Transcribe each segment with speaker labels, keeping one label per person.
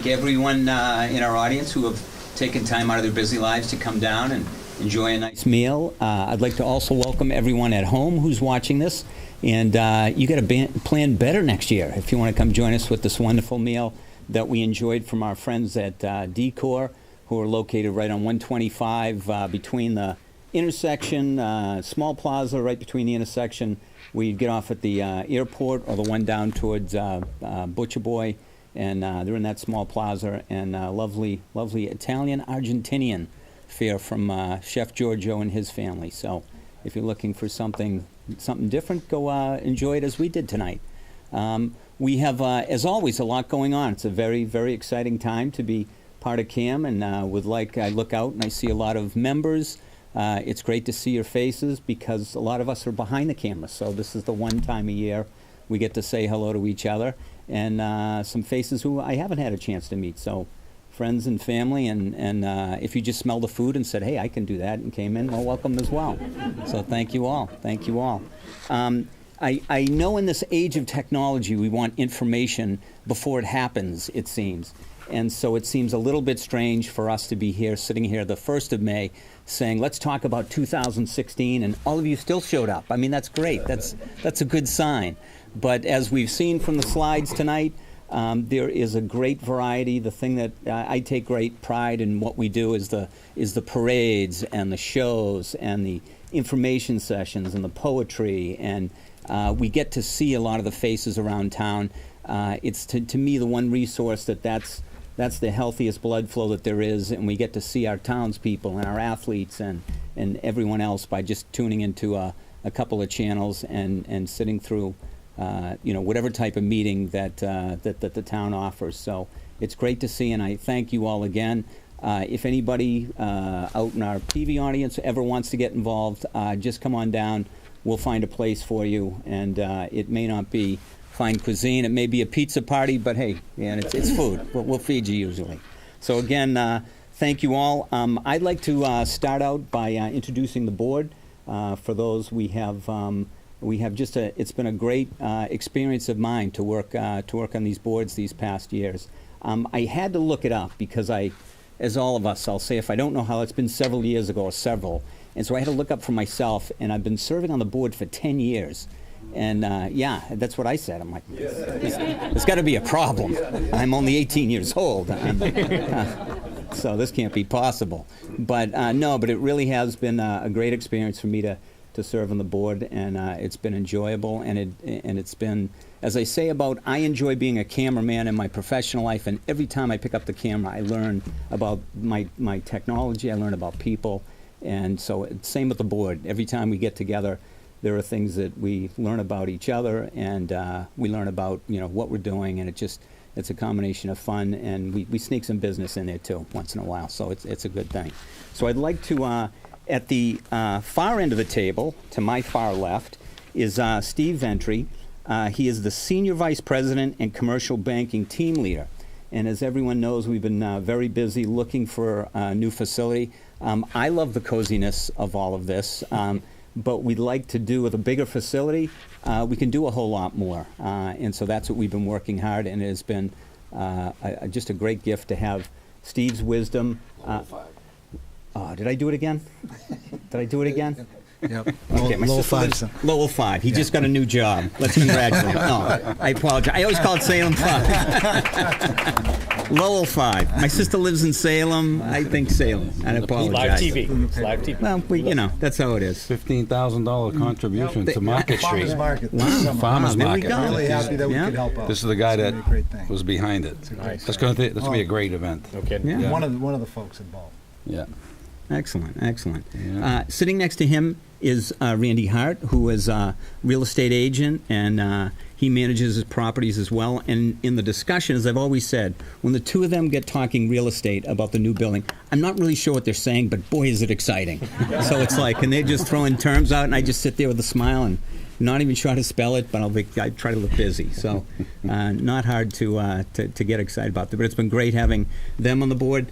Speaker 1: thank everyone in our audience who have taken time out of their busy lives to come down and enjoy a nice meal. I'd like to also welcome everyone at home who's watching this. And you got to plan better next year if you want to come join us with this wonderful meal that we enjoyed from our friends at Decor, who are located right on 125 between the intersection, small plaza right between the intersection. We get off at the airport or the one down towards Butcher Boy, and they're in that small plaza, and lovely Italian Argentinian fare from Chef Giorgio and his family. So if you're looking for something different, go enjoy it as we did tonight. We have, as always, a lot going on. It's a very, very exciting time to be part of CAM, and I look out and I see a lot of members. It's great to see your faces because a lot of us are behind the camera, so this is the one time a year we get to say hello to each other, and some faces who I haven't had a chance to meet. So friends and family, and if you just smell the food and said, hey, I can do that, and came in, well, welcome as well. So thank you all. Thank you all. I know in this age of technology, we want information before it happens, it seems. And so it seems a little bit strange for us to be here, sitting here the 1st of May, saying, let's talk about 2016, and all of you still showed up. I mean, that's great. That's a good sign. But as we've seen from the slides tonight, there is a great variety. The thing that I take great pride in what we do is the parades and the shows and the information sessions and the poetry, and we get to see a lot of the faces around town. It's to me the one resource that's the healthiest blood flow that there is, and we get to see our townspeople and our athletes and everyone else by just tuning into a couple of channels and sitting through whatever type of meeting that the town offers. So it's great to see, and I thank you all again. If anybody out in our TV audience ever wants to get involved, just come on down. We'll find a place for you, and it may not be fine cuisine. It may be a pizza party, but hey, it's food. We'll feed you usually. So again, thank you all. I'd like to start out by introducing the board. For those we have just it's been a great experience of mine to work on these boards these past years. I had to look it up because as all of us, I'll say if I don't know how, it's been several years ago or several. And so I had to look up for myself, and I've been serving on the board for 10 years. And that's what I said. I'm like, there's got to be a problem. I'm only 18 years old. So this can't be possible. But but it really has been a great experience for me to serve on the board, and it's been enjoyable, and it's been, as I say I enjoy being a cameraman in my professional life, and every time I pick up the camera, I learn about my technology, I learn about people, and so same with the board. Every time we get together, there are things that we learn about each other, and we learn about what we're doing, and it's a combination of fun, and we sneak some business in there too once in a while, so it's a good thing. So I'd like to, at the far end of the table, to my far left, is Steve Ventry. He is the Senior Vice President and Commercial Banking Team Leader. And as everyone knows, we've been very busy looking for a new facility. I love the coziness of all of this. But we'd like to do with a bigger facility, we can do a whole lot more. And so that's what we've been working hard, and it has been just a great gift to have Steve's wisdom. Did I do it again? Did I do it again?
Speaker 2: Yep.
Speaker 1: Okay, my sister lives Lowell 5. He just got a new job. Let's congratulate him. No, I apologize. I always call it Salem 5. Lowell 5. My sister lives in Salem. I think Salem. I apologize.
Speaker 3: Live TV. Live TV.
Speaker 1: Well, that's how it is.
Speaker 4: $15,000 contribution to Market Street.
Speaker 2: Farmers Market.
Speaker 1: Wow.
Speaker 4: Farmers
Speaker 1: There we
Speaker 4: Market.
Speaker 1: go.
Speaker 2: Really happy that we could help out.
Speaker 4: This is the guy
Speaker 2: It's
Speaker 4: that
Speaker 2: gonna be a great thing.
Speaker 4: was behind it.
Speaker 3: Nice.
Speaker 4: That's going to be a great event.
Speaker 3: No kidding.
Speaker 1: Yeah.
Speaker 2: One of the folks involved.
Speaker 4: Yeah.
Speaker 1: Excellent.
Speaker 4: Yeah.
Speaker 1: Sitting next to him is Randy Hart, who is a real estate agent, and he manages his properties as well. And in the discussion, as I've always said, when the two of them get talking real estate about the new building, I'm not really sure what they're saying, but boy, is it exciting. So it's like, and they're just throwing terms out, and I just sit there with a smile and not even try to spell it, but I try to look busy. So not hard to get excited about that. But it's been great having them on the board.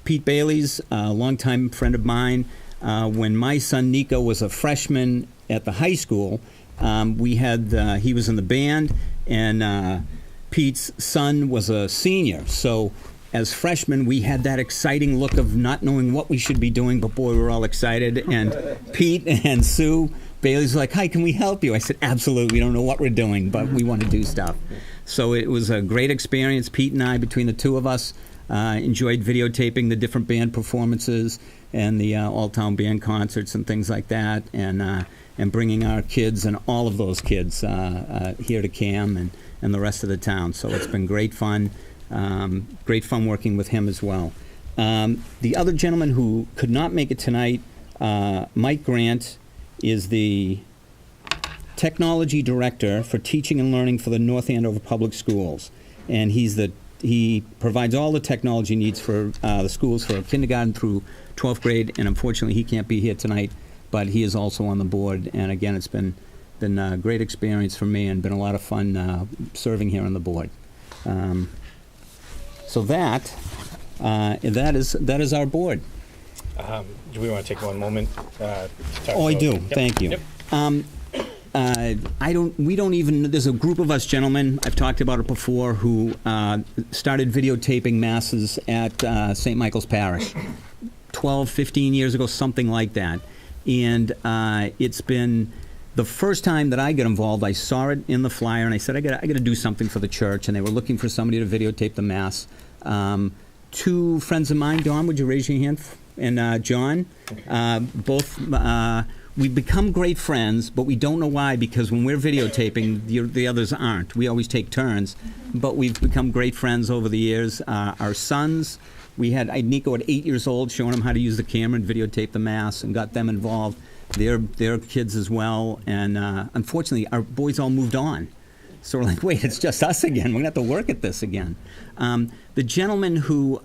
Speaker 1: Pete Bailey's a longtime friend of mine. When my son Nico was a freshman at the high school, he was in the band, and Pete's son was a senior, so as freshmen, we had that exciting look of not knowing what we should be doing, but boy, we were all excited. And Pete and Sue Bailey's like, "Hi, can we help you?" I said, "Absolutely. We don't know what we're doing, but we want to do stuff." So it was a great experience. Pete and I, between the two of us, enjoyed videotaping the different band performances and the all-town band concerts and things like that, and bringing our kids and all of those kids here to Cam and the rest of the town. So it's been great fun. Great fun working with him as well. The other gentleman who could not make it tonight, Mike Grant, is the technology director for teaching and learning for the North Andover Public Schools, and he provides all the technology needs for the schools for kindergarten through 12th grade. And unfortunately, he can't be here tonight, but he is also on the board. And again, it's been a great experience for me and been a lot of fun serving here on the board. So that is our board.
Speaker 3: Do we want to take one moment? To talk
Speaker 1: Oh, I
Speaker 3: about-
Speaker 1: do.
Speaker 3: Yep.
Speaker 1: Thank you.
Speaker 3: Yep.
Speaker 1: We don't even, there's a group of us gentlemen, I've talked about it before, who started videotaping masses at St. Michael's Parish 12, 15 years ago, something like that. And it's been the first time that I got involved. I saw it in the flyer, and I said, I got to do something for the church, and they were looking for somebody to videotape the mass. Two friends of mine, Dawn, would you raise your hand? And John, both, we've become great friends, but we don't know why, because when we're videotaping, the others aren't. We always take turns, but we've become great friends over the years. Our sons, we had Nico at 8 years old, showing them how to use the camera and videotape the mass, and got them involved. Their kids as well, and unfortunately, our boys all moved on. So we're like, wait, it's just us again. We're gonna have to work at this again. The gentleman who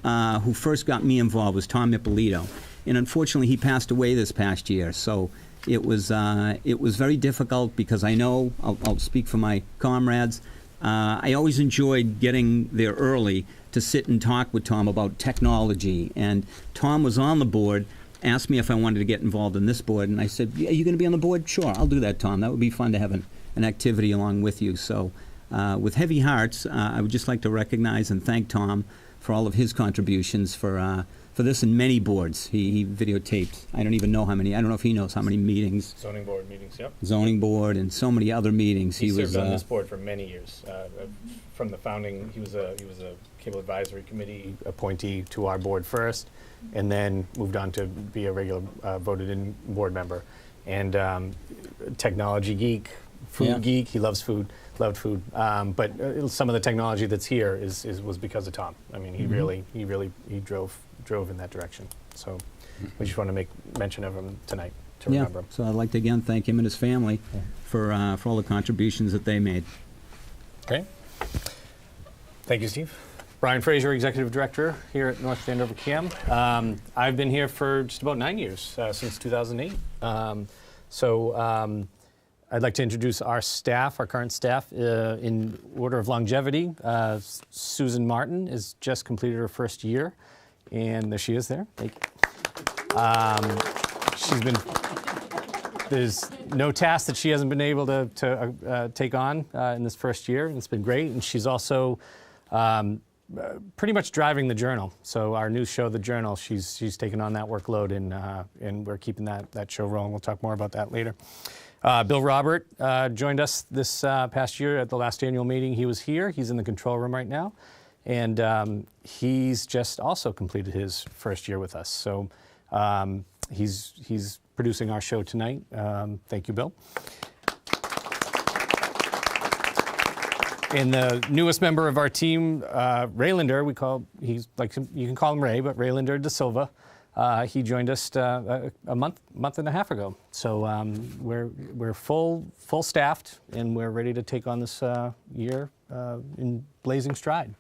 Speaker 1: first got me involved was Tom Ippolito, and unfortunately, he passed away this past year. So it was very difficult, because I know, I'll speak for my comrades. I always enjoyed getting there early to sit and talk with Tom about technology, and Tom was on the board. Asked me if I wanted to get involved in this board, and I said, "Yeah, are you going to be on the board?" "Sure, I'll do that, Tom. That would be fun to have an activity along with you." So with heavy hearts, I would just like to recognize and thank Tom for all of his contributions for this and many boards. He videotaped, I don't even know how many, I don't know if he knows how many meetings.
Speaker 3: Zoning board meetings, yep.
Speaker 1: Zoning board and so many other meetings.
Speaker 3: He served on this board for many years. From the founding, he was a cable advisory committee appointee to our board first, and then moved on to be a regular voted-in board member. And technology geek, food geek. He loves food, loved food. But some of the technology that's here was because of Tom. I mean, he really drove in that direction. So we just want to make mention of him tonight to remember him.
Speaker 1: So I'd like to again thank him and his family for all the contributions that they made.
Speaker 3: Okay. Thank you, Steve. Brian Fraser, Executive Director here at North Andover CAM. I've been here for just about 9 years, since 2008. I'd like to introduce our staff, our current staff, in order of longevity. Susan Martin has just completed her first year, and there she is there. Thank you. There's no task that she hasn't been able to take on in this first year, and it's been great. And she's also pretty much driving the Journal. So our news show, The Journal, she's taken on that workload, and we're keeping that show rolling. We'll talk more about that later. Bill Robert joined us this past year at the last annual meeting. He was here. He's in the control room right now, and he's just also completed his first year with us. So he's producing our show tonight. Thank you, Bill. And the newest member of our team, Rylander, you can call him Ray, but Rylander Dasilva. He joined us a month and a half ago. So we're full staffed, and we're ready to take on this year in blazing stride.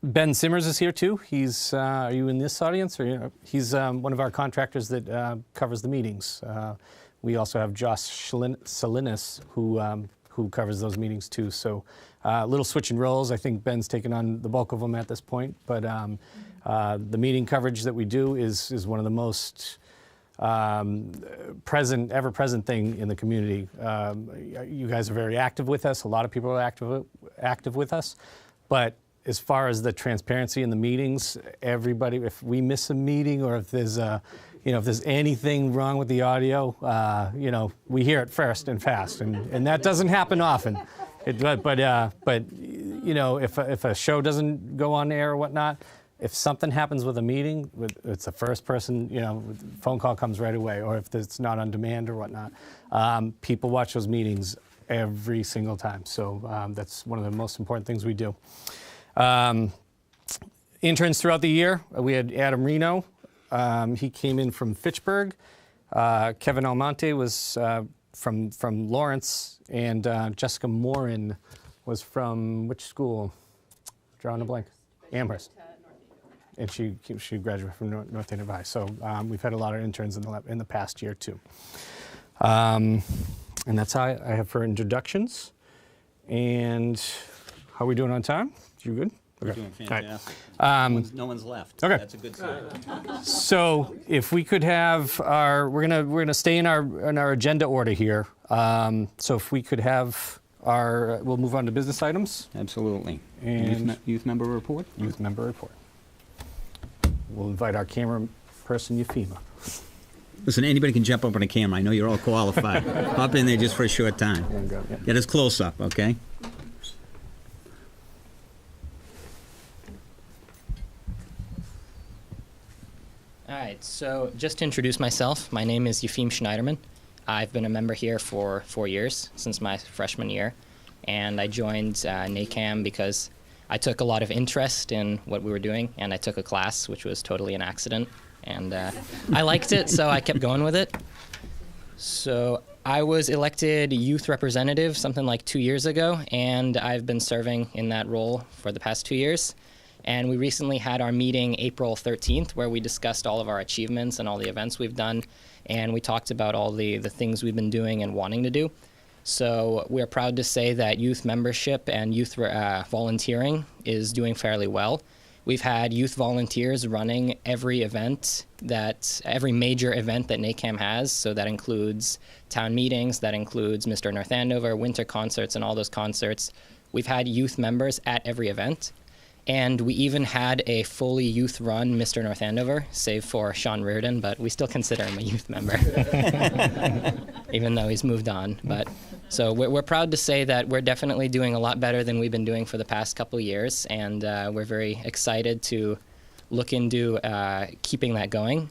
Speaker 3: Ben Simmers is here too. He's are you in this audience? Or he's one of our contractors that covers the meetings. We also have Josh Salinas who covers those meetings too. So a little switch in roles. I think Ben's taken on the bulk of them at this point, but the meeting coverage that we do is one of the most ever-present thing in the community. You guys are very active with us. A lot of people are active with us. But as far as the transparency in the meetings, everybody, if we miss a meeting or if there's if there's anything wrong with the audio, we hear it first and fast, and that doesn't happen often. If a show doesn't go on air or whatnot, if something happens with a meeting, it's the first person, phone call comes right away, or if it's not on demand or whatnot. People watch those meetings every single time, so that's one of the most important things we do. Interns throughout the year, we had Adam Reno. He came in from Fitchburg. Kevin Almonte was from Lawrence, and Jessica Morin was from which school? Drawing a blank. Amherst. And she graduated from North Andover High. So we've had a lot of interns in the past year too. And that's how I have for introductions. And how are we doing on time? You good?
Speaker 1: We're
Speaker 3: Okay.
Speaker 1: doing fantastic. No one's left.
Speaker 3: Okay.
Speaker 1: That's a good sign.
Speaker 3: So if we could have we're gonna stay in our agenda order here. So if we could have we'll move on to business items.
Speaker 1: Absolutely.
Speaker 3: And
Speaker 1: youth member report?
Speaker 3: Youth member report. We'll invite our camera person, Euphema.
Speaker 1: Listen, anybody can jump up on a camera. I know you're all qualified. Hop in there just for a short time. Get us close up, okay?
Speaker 5: All right, so just to introduce myself, my name is Eupheme Schneiderman. I've been a member here for 4 years, since my freshman year, and I joined NACAM because I took a lot of interest in what we were doing, and I took a class which was totally an accident, and I liked it, so I kept going with it. So I was elected youth representative something like 2 years ago, and I've been serving in that role for the past 2 years. And we recently had our meeting April 13th, where we discussed all of our achievements and all the events we've done, and we talked about all the things we've been doing and wanting to do. So we're proud to say that youth membership and youth volunteering is doing fairly well. We've had youth volunteers running every major event that NACAM has. So that includes town meetings, that includes Mr. North Andover, winter concerts, and all those concerts. We've had youth members at every event. And we even had a fully youth-run Mr. North Andover, save for Sean Reardon, but we still consider him a youth member, even though he's moved on. But so we're proud to say that we're definitely doing a lot better than we've been doing for the past couple of years, and we're very excited to look into keeping that going.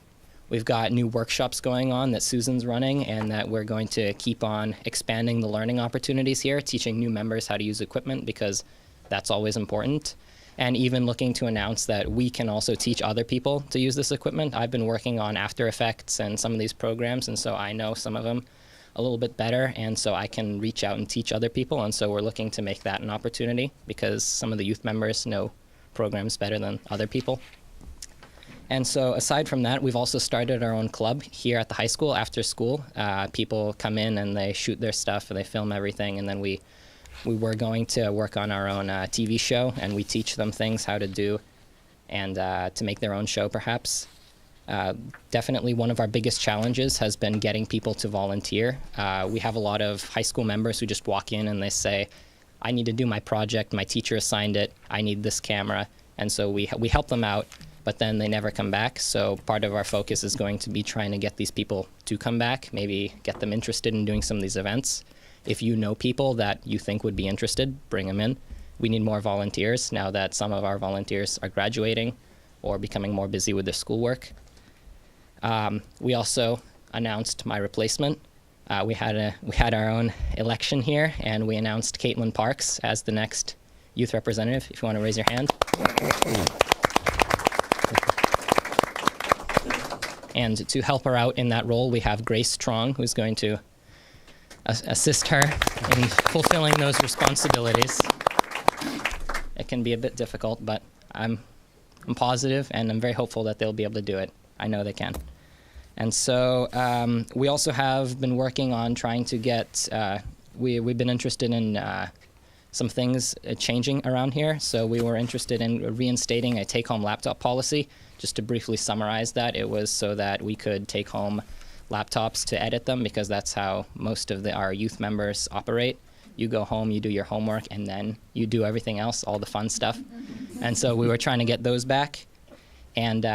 Speaker 5: We've got new workshops going on that Susan's running, and that we're going to keep on expanding the learning opportunities here, teaching new members how to use equipment, because that's always important. And even looking to announce that we can also teach other people to use this equipment. I've been working on After Effects and some of these programs, and so I know some of them a little bit better, and so I can reach out and teach other people, and so we're looking to make that an opportunity, because some of the youth members know programs better than other people. And so aside from that, we've also started our own club here at the high school after school. People come in and they shoot their stuff, and they film everything, and then we were going to work on our own TV show, and we teach them things how to do and to make their own show, perhaps. Definitely one of our biggest challenges has been getting people to volunteer. We have a lot of high school members who just walk in and they say, I need to do my project, my teacher assigned it, I need this camera. And so we help them out, but then they never come back. So part of our focus is going to be trying to get these people to come back, maybe get them interested in doing some of these events. If you know people that you think would be interested, bring them in. We need more volunteers now that some of our volunteers are graduating or becoming more busy with their schoolwork. We also announced my replacement. We had our own election here, and we announced Caitlin Parks as the next youth representative. If you want to raise your hand. And to help her out in that role, we have Grace Strong, who's going to assist her in fulfilling those responsibilities. It can be a bit difficult, but I'm positive, and I'm very hopeful that they'll be able to do it. I know they can. And so we also have been working on trying to get, we've been interested in some things changing around here. So we were interested in reinstating a take-home laptop policy. Just to briefly summarize that, it was so that we could take home laptops to edit them, because that's how most of our youth members operate. You go home, you do your homework, and then you do everything else, all the fun stuff. And so we were trying to get those back. And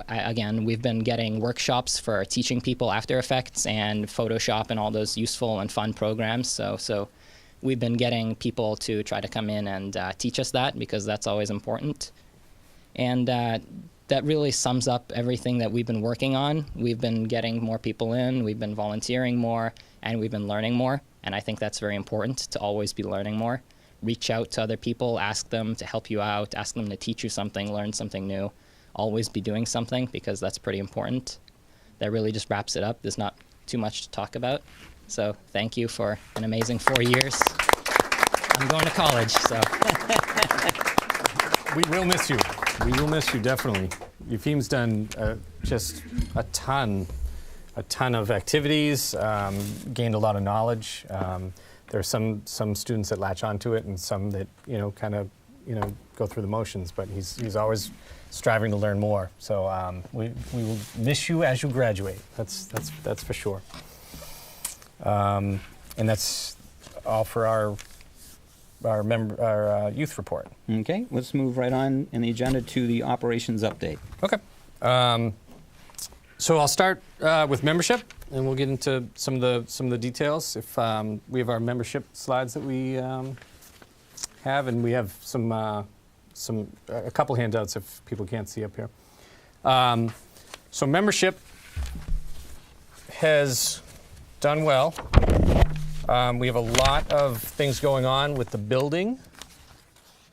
Speaker 5: again, we've been getting workshops for teaching people After Effects and Photoshop and all those useful and fun programs. So we've been getting people to try to come in and teach us that, because that's always important. And that really sums up everything that we've been working on. We've been getting more people in, we've been volunteering more, and we've been learning more. And I think that's very important, to always be learning more. Reach out to other people, ask them to help you out, ask them to teach you something, learn something new. Always be doing something, because that's pretty important. That really just wraps it up. There's not too much to talk about. So thank you for an amazing 4 years. I'm going to college, so.
Speaker 3: We will miss you. We will miss you, definitely. Your team's done just a ton of activities, gained a lot of knowledge. There are some students that latch onto it, and some that kind of go through the motions. But he's always striving to learn more. So we will miss you as you graduate. That's for sure. And that's all for our youth report.
Speaker 1: Okay, let's move right on in the agenda to the operations update.
Speaker 3: Okay. So I'll start with membership, and we'll get into some of the details. If we have our membership slides that we have, and we have a couple handouts if people can't see up here. So membership has done well. We have a lot of things going on with the building.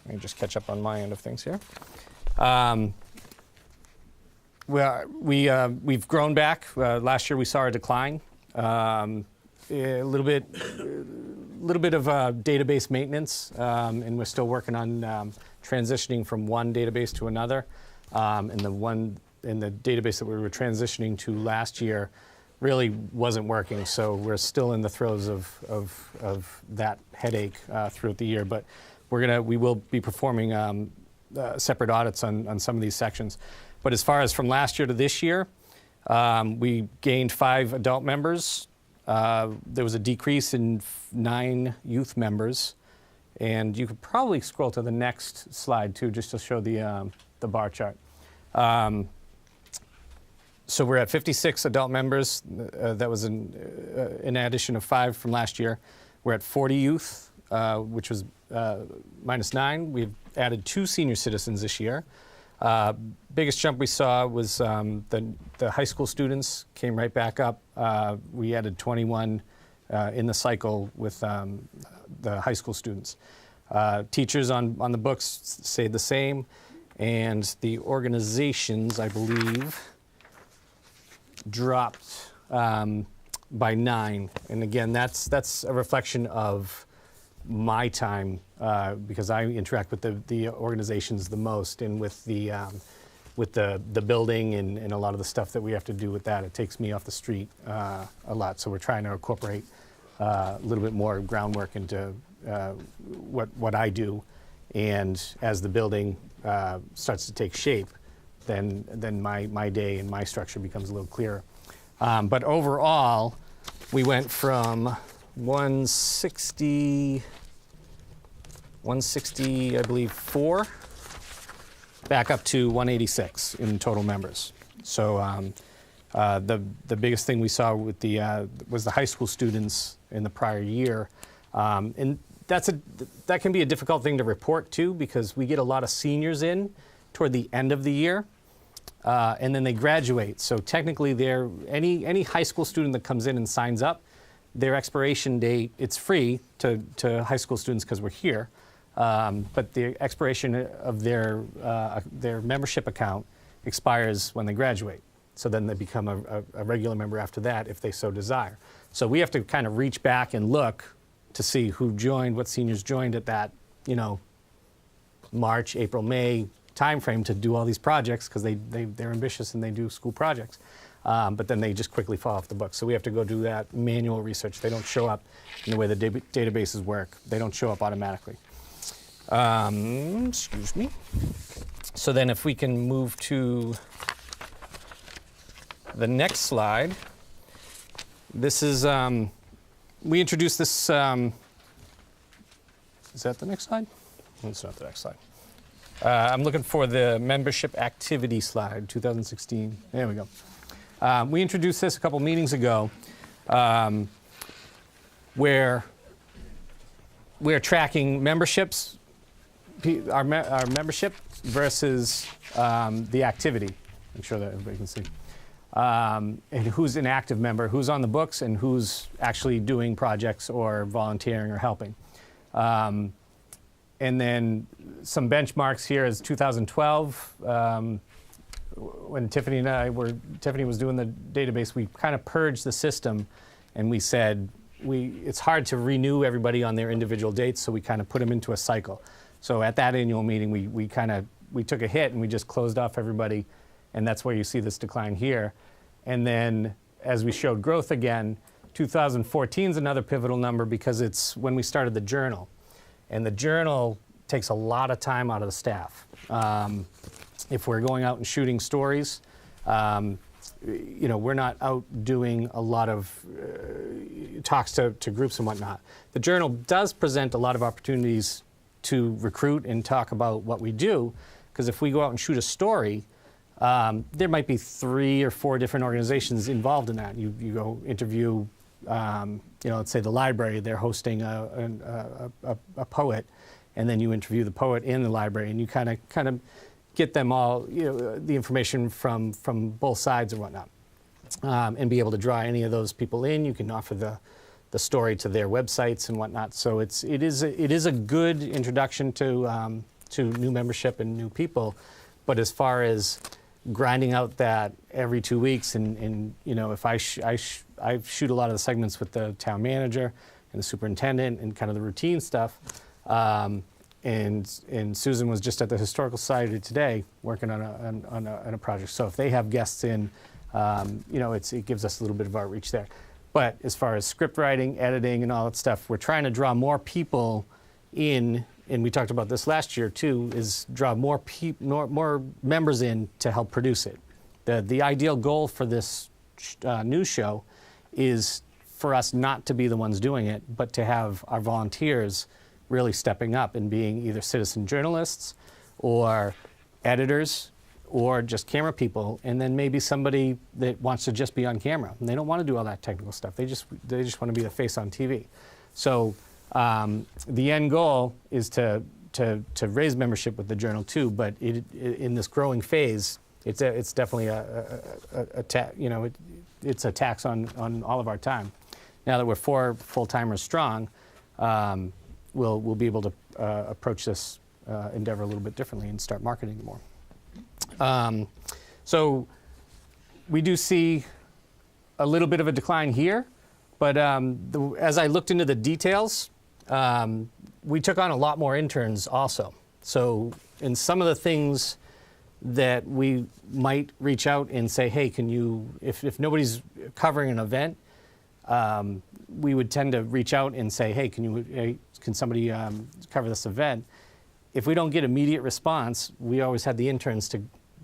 Speaker 3: Let me just catch up on my end of things here. We've grown back. Last year we saw a decline. A little bit of database maintenance, and we're still working on transitioning from one database to another. And the database that we were transitioning to last year really wasn't working, so we're still in the throes of that headache throughout the year. But we will be performing separate audits on some of these sections. But as far as from last year to this year, we gained 5 adult members. There was a decrease in 9 youth members, and you could probably scroll to the next slide too, just to show the bar chart. So we're at 56 adult members. That was an addition of 5 from last year. We're at 40 youth, which was -9. We've added 2 senior citizens this year. Biggest jump we saw was the high school students came right back up. We added 21 in the cycle with the high school students. Teachers on the books stayed the same, and the organizations, I believe, dropped by 9. And again, that's a reflection of my time, because I interact with the organizations the most, and with the building and a lot of the stuff that we have to do with that. It takes me off the street a lot, so we're trying to incorporate a little bit more groundwork into what I do. And as the building starts to take shape, then my day and my structure becomes a little clearer. But overall, we went from 160, I believe, 4, back up to 186 in total members. So the biggest thing we saw with was the high school students in the prior year, and that can be a difficult thing to report too, because we get a lot of seniors in toward the end of the year, and then they graduate. So technically, any high school student that comes in and signs up, their expiration date, it's free to high school students because we're here, but the expiration of their membership account expires when they graduate. So then they become a regular member after that if they so desire. So we have to kind of reach back and look to see who joined, what seniors joined at that, March, April, May timeframe to do all these projects, because they're ambitious and they do school projects. But then they just quickly fall off the book. So we have to go do that manual research. They don't show up in the way the databases work. They don't show up automatically. Excuse me. So then if we can move to the next slide. This is, we introduced this, is that the next slide? It's not the next slide. I'm looking for the membership activity slide, 2016. There we go. We introduced this a couple meetings ago, where we're tracking memberships, our membership versus the activity. Make sure that everybody can see. And who's an active member, who's on the books, and who's actually doing projects or volunteering or helping. And then some benchmarks here is 2012. When Tiffany was doing the database, we kind of purged the system, and we said it's hard to renew everybody on their individual dates, so we kind of put them into a cycle. So at that annual meeting, we took a hit and we just closed off everybody, and that's where you see this decline here. And then as we showed growth again, 2014 is another pivotal number because it's when we started the journal. And the journal takes a lot of time out of the staff. If we're going out and shooting stories, we're not out doing a lot of talks to groups and whatnot. The journal does present a lot of opportunities to recruit and talk about what we do, because if we go out and shoot a story, there might be 3 or 4 different organizations involved in that. You go interview, let's say the library, they're hosting a poet, and then you interview the poet in the library, and you kind of get them all, the information from both sides or whatnot, and be able to draw any of those people in. You can offer the story to their websites and whatnot. So it is a good introduction to new membership and new people. But as far as grinding out that every 2 weeks, and if I shoot a lot of the segments with the town manager and the superintendent and kind of the routine stuff. And Susan was just at the Historical Society today working on a project. So if they have guests in, it gives us a little bit of outreach there. But as far as script writing, editing, and all that stuff, we're trying to draw more people in, and we talked about this last year too, is draw more members in to help produce it. The ideal goal for this news show is for us not to be the ones doing it, but to have our volunteers really stepping up and being either citizen journalists or editors or just camera people, and then maybe somebody that wants to just be on camera. And they don't want to do all that technical stuff. They just want to be the face on TV. So the end goal is to raise membership with the journal too, but in this growing phase, it's definitely it's a tax on all of our time. Now that we're 4 full-timers strong, we'll be able to approach this endeavor a little bit differently and start marketing more. So we do see a little bit of a decline here, but as I looked into the details, we took on a lot more interns also. So in some of the things that we might reach out and say, hey, can you, if nobody's covering an event, we would tend to reach out and say, hey, can somebody cover this event? If we don't get immediate response, we always had the interns to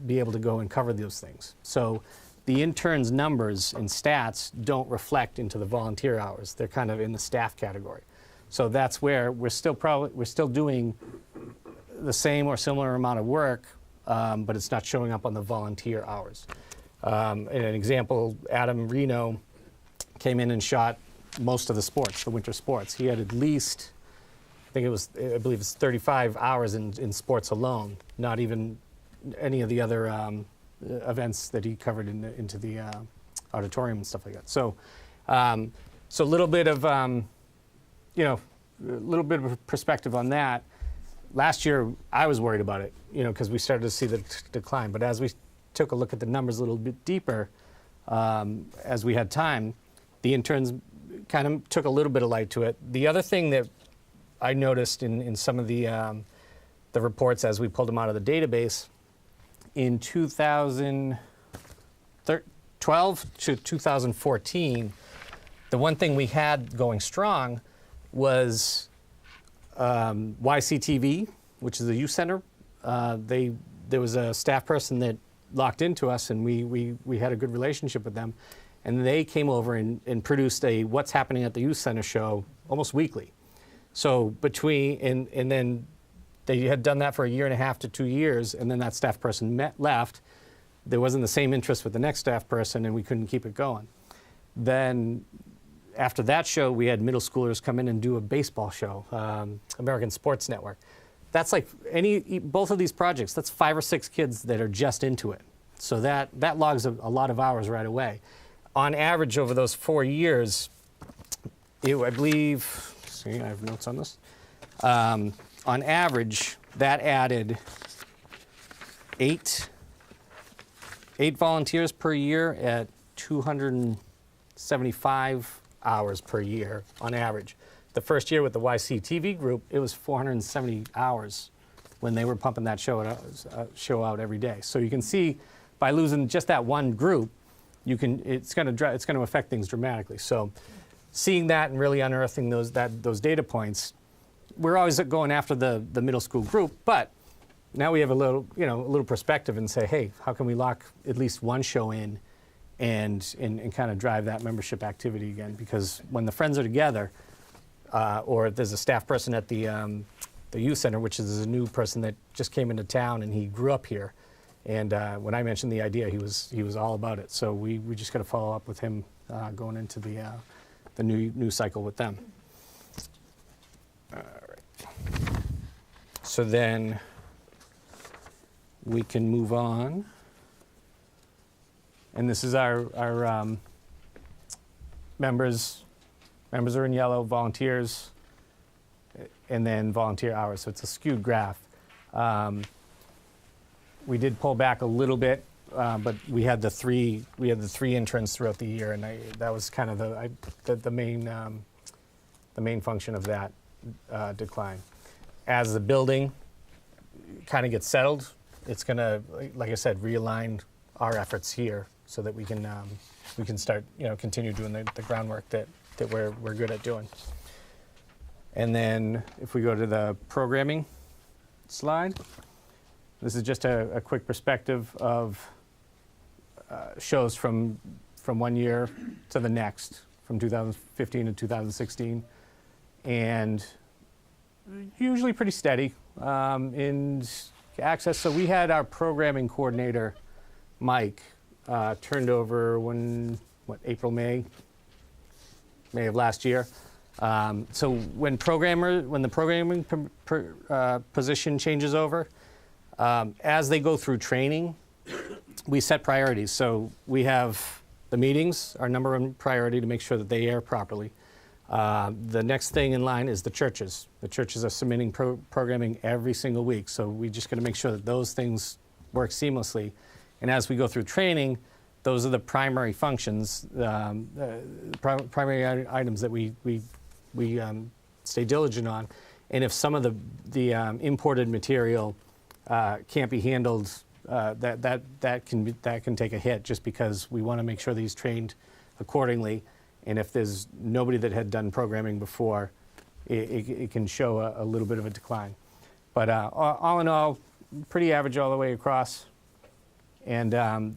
Speaker 3: be able to go and cover those things. So the interns' numbers and stats don't reflect into the volunteer hours. They're kind of in the staff category. So that's where we're still doing the same or similar amount of work, but it's not showing up on the volunteer hours. In an example, Adam Reno came in and shot most of the sports, the winter sports. He had at least, I believe it's 35 hours in sports alone, not even any of the other events that he covered into the auditorium and stuff like that. So, a little bit of, a little bit of perspective on that. Last year, I was worried about it, because we started to see the decline. But as we took a look at the numbers a little bit deeper, as we had time, the interns kind of took a little bit of light to it. The other thing that I noticed in some of the reports as we pulled them out of the database, in 2012 to 2014, the one thing we had going strong was YCTV, which is a youth center. There was a staff person that locked into us, and we had a good relationship with them. And they came over and produced a What's Happening at the Youth Center show almost weekly. So and then they had done that for 1.5 to 2 years, and then that staff person left. There wasn't the same interest with the next staff person, and we couldn't keep it going. Then after that show, we had middle schoolers come in and do a baseball show, American Sports Network. That's like both of these projects, that's 5 or 6 kids that are just into it. So that logs a lot of hours right away. On average, over those 4 years, I believe, see, I have notes on this. On average, that added 8 volunteers per year at 275 hours per year on average. The first year with the YCTV group, it was 470 hours when they were pumping that show out every day. So you can see by losing just that one group, it's going to affect things dramatically. So seeing that and really unearthing those data points, we're always going after the middle school group, but now we have a little perspective and say, hey, how can we lock at least one show in and kind of drive that membership activity again? Because when the friends are together, or if there's a staff person at the youth center, which is a new person that just came into town and he grew up here, and when I mentioned the idea, he was all about it. So we just got to follow up with him going into the new cycle with them. All right. So then we can move on. And this is our members. Members are in yellow, volunteers, and then volunteer hours. So it's a skewed graph. We did pull back a little bit, but we had the three interns throughout the year, and that was kind of the main function of that decline. As the building kind of gets settled, it's going to, like I said, realign our efforts here so that we can start, continue doing the groundwork that we're good at doing. And then if we go to the programming slide, this is just a quick perspective of shows from 1 year to the next, from 2015 to 2016, and usually pretty steady in access. So we had our programming coordinator, Mike, turned over April, May of last year. So when the programming position changes over, as they go through training, we set priorities. So we have the meetings, our number one priority to make sure that they air properly. The next thing in line is the churches. The churches are submitting programming every single week, so we just got to make sure that those things work seamlessly. And as we go through training, those are the primary functions, primary items that we stay diligent on. And if some of the imported material can't be handled, that can take a hit, just because we want to make sure that he's trained accordingly. And if there's nobody that had done programming before, it can show a little bit of a decline. But all in all, pretty average all the way across. And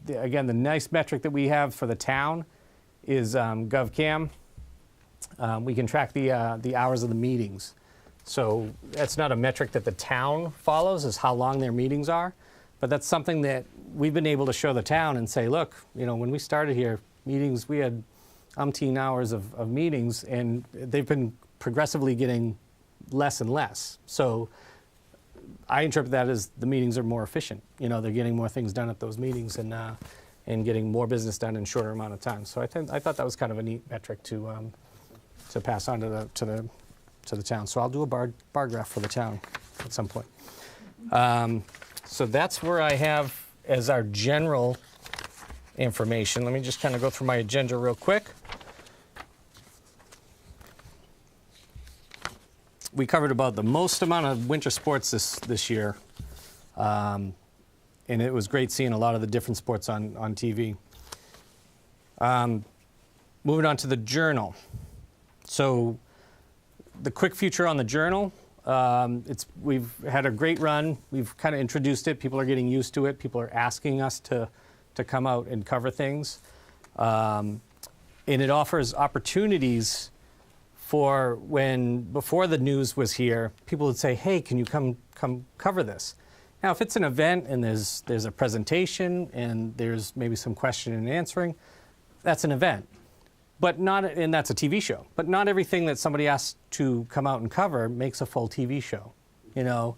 Speaker 3: again, the nice metric that we have for the town is GovCam. We can track the hours of the meetings. So that's not a metric that the town follows, is how long their meetings are. But that's something that we've been able to show the town and say, look, when we started here, meetings, we had umpteen hours of meetings, and they've been progressively getting less and less. So I interpret that as the meetings are more efficient. They're getting more things done at those meetings and getting more business done in a shorter amount of time. So I thought that was kind of a neat metric to pass on to the town. So I'll do a bar graph for the town at some point. So that's where I have as our general information. Let me just kind of go through my agenda real quick. We covered about the most amount of winter sports this year, and it was great seeing a lot of the different sports on TV. Moving on to the journal. So the quick future on the journal, We've had a great run. We've kind of introduced it. People are getting used to it. People are asking us to come out and cover things. And it offers opportunities for when, before the news was here, people would say, hey, can you come cover this? Now, if it's an event and there's a presentation and there's maybe some question and answering, that's an event. But not, and that's a TV show. But not everything that somebody asks to come out and cover makes a full TV show. You know,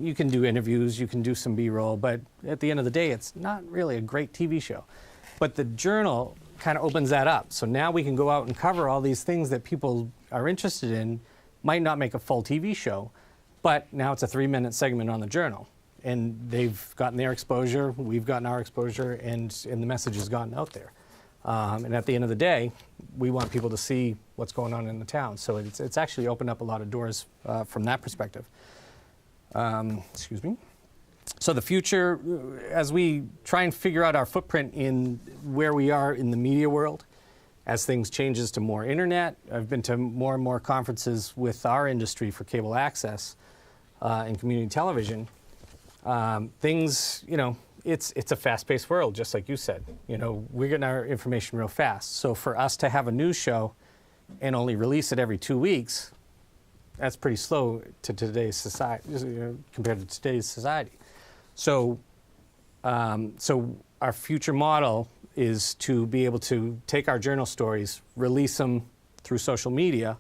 Speaker 3: you can do interviews, you can do some B-roll, but at the end of the day, it's not really a great TV show. But the journal kind of opens that up. So now we can go out and cover all these things that people are interested in, might not make a full TV show, but now it's a 3-minute segment on the journal. And they've gotten their exposure, we've gotten our exposure, and the message has gotten out there. And at the end of the day, we want people to see what's going on in the town. So it's actually opened up a lot of doors from that perspective. Excuse me. So the future, as we try and figure out our footprint in where we are in the media world, as things changes to more internet, I've been to more and more conferences with our industry for cable access and community television. Things, you know, it's a fast-paced world, just like you said. You know, we're getting our information real fast. So for us to have a news show and only release it every 2 weeks, that's pretty slow to today's society, compared to today's society. So, so our future model is to be able to take our journal stories, release them through social media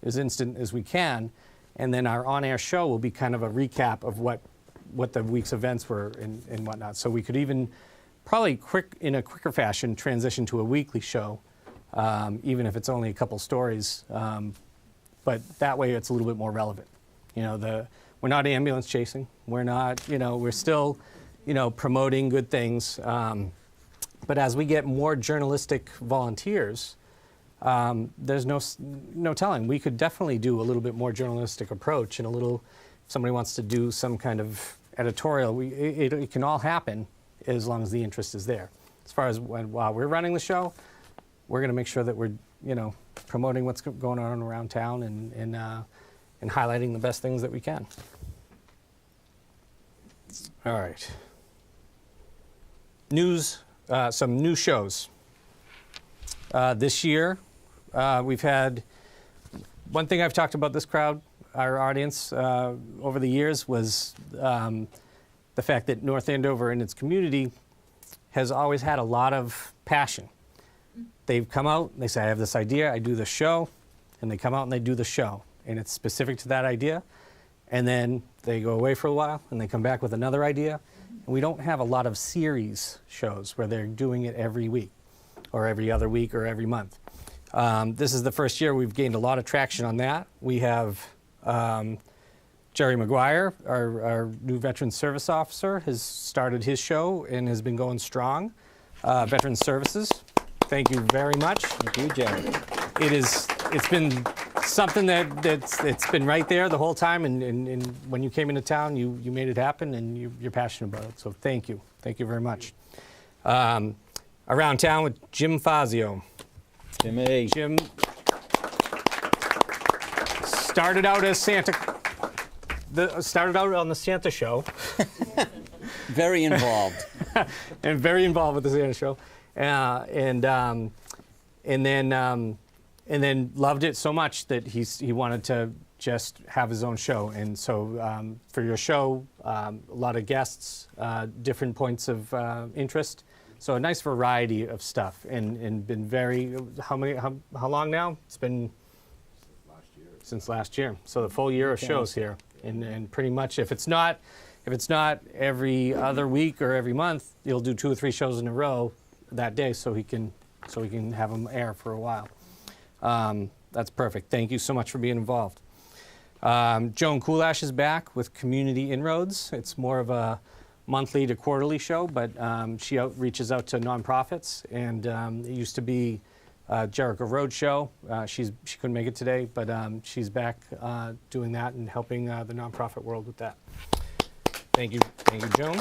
Speaker 3: as instant as we can, and then our on-air show will be kind of a recap of what the week's events were and whatnot. So we could even probably in a quicker fashion transition to a weekly show, even if it's only a couple stories. But that way it's a little bit more relevant. You know, we're not ambulance chasing. We're not, you know, we're still, you know, promoting good things. But as we get more journalistic volunteers, there's no telling. We could definitely do a little bit more journalistic approach and if somebody wants to do some kind of editorial, it can all happen as long as the interest is there. As far as while we're running the show, we're going to make sure that we're, you know, promoting what's going on around town and highlighting the best things that we can. All right. News, some new shows. This year, we've had, one thing I've talked about this crowd, our audience, over the years was the fact that North Andover and its community has always had a lot of passion. They've come out, they say, I have this idea, I do the show, and they come out and they do the show. And it's specific to that idea. And then they go away for a while, and they come back with another idea. And we don't have a lot of series shows where they're doing it every week, or every other week, or every month. This is the first year we've gained a lot of traction on that. We have Jerry McGuire, our new Veteran Service Officer, has started his show and has been going strong. Veteran Services, thank you very much.
Speaker 1: Thank you, Jerry.
Speaker 3: It's been something it's been right there the whole time, and when you came into town, you made it happen, and you're passionate about it. So thank you very much. Around town with Jim Fazio.
Speaker 1: Jimmy.
Speaker 3: Jim started out as Santa. Started out on the Santa show.
Speaker 1: Very involved.
Speaker 3: And very involved with the Santa show, and then loved it so much that he wanted to just have his own show. And so for your show, a lot of guests, different points of interest. So a nice variety of stuff, and been very, how long now? It's been since last year. So the full year of shows here, and pretty much if it's not every other week or every month, you'll do 2 or 3 shows in a row that day, so we can have them air for a while. That's perfect. Thank you so much for being involved. Joan Kulash is back with Community Inroads. It's more of a monthly to quarterly show, but she reaches out to nonprofits, and it used to be Jericho Road Show. She couldn't make it today, but she's back doing that and helping the nonprofit world with that. Thank you, Joan.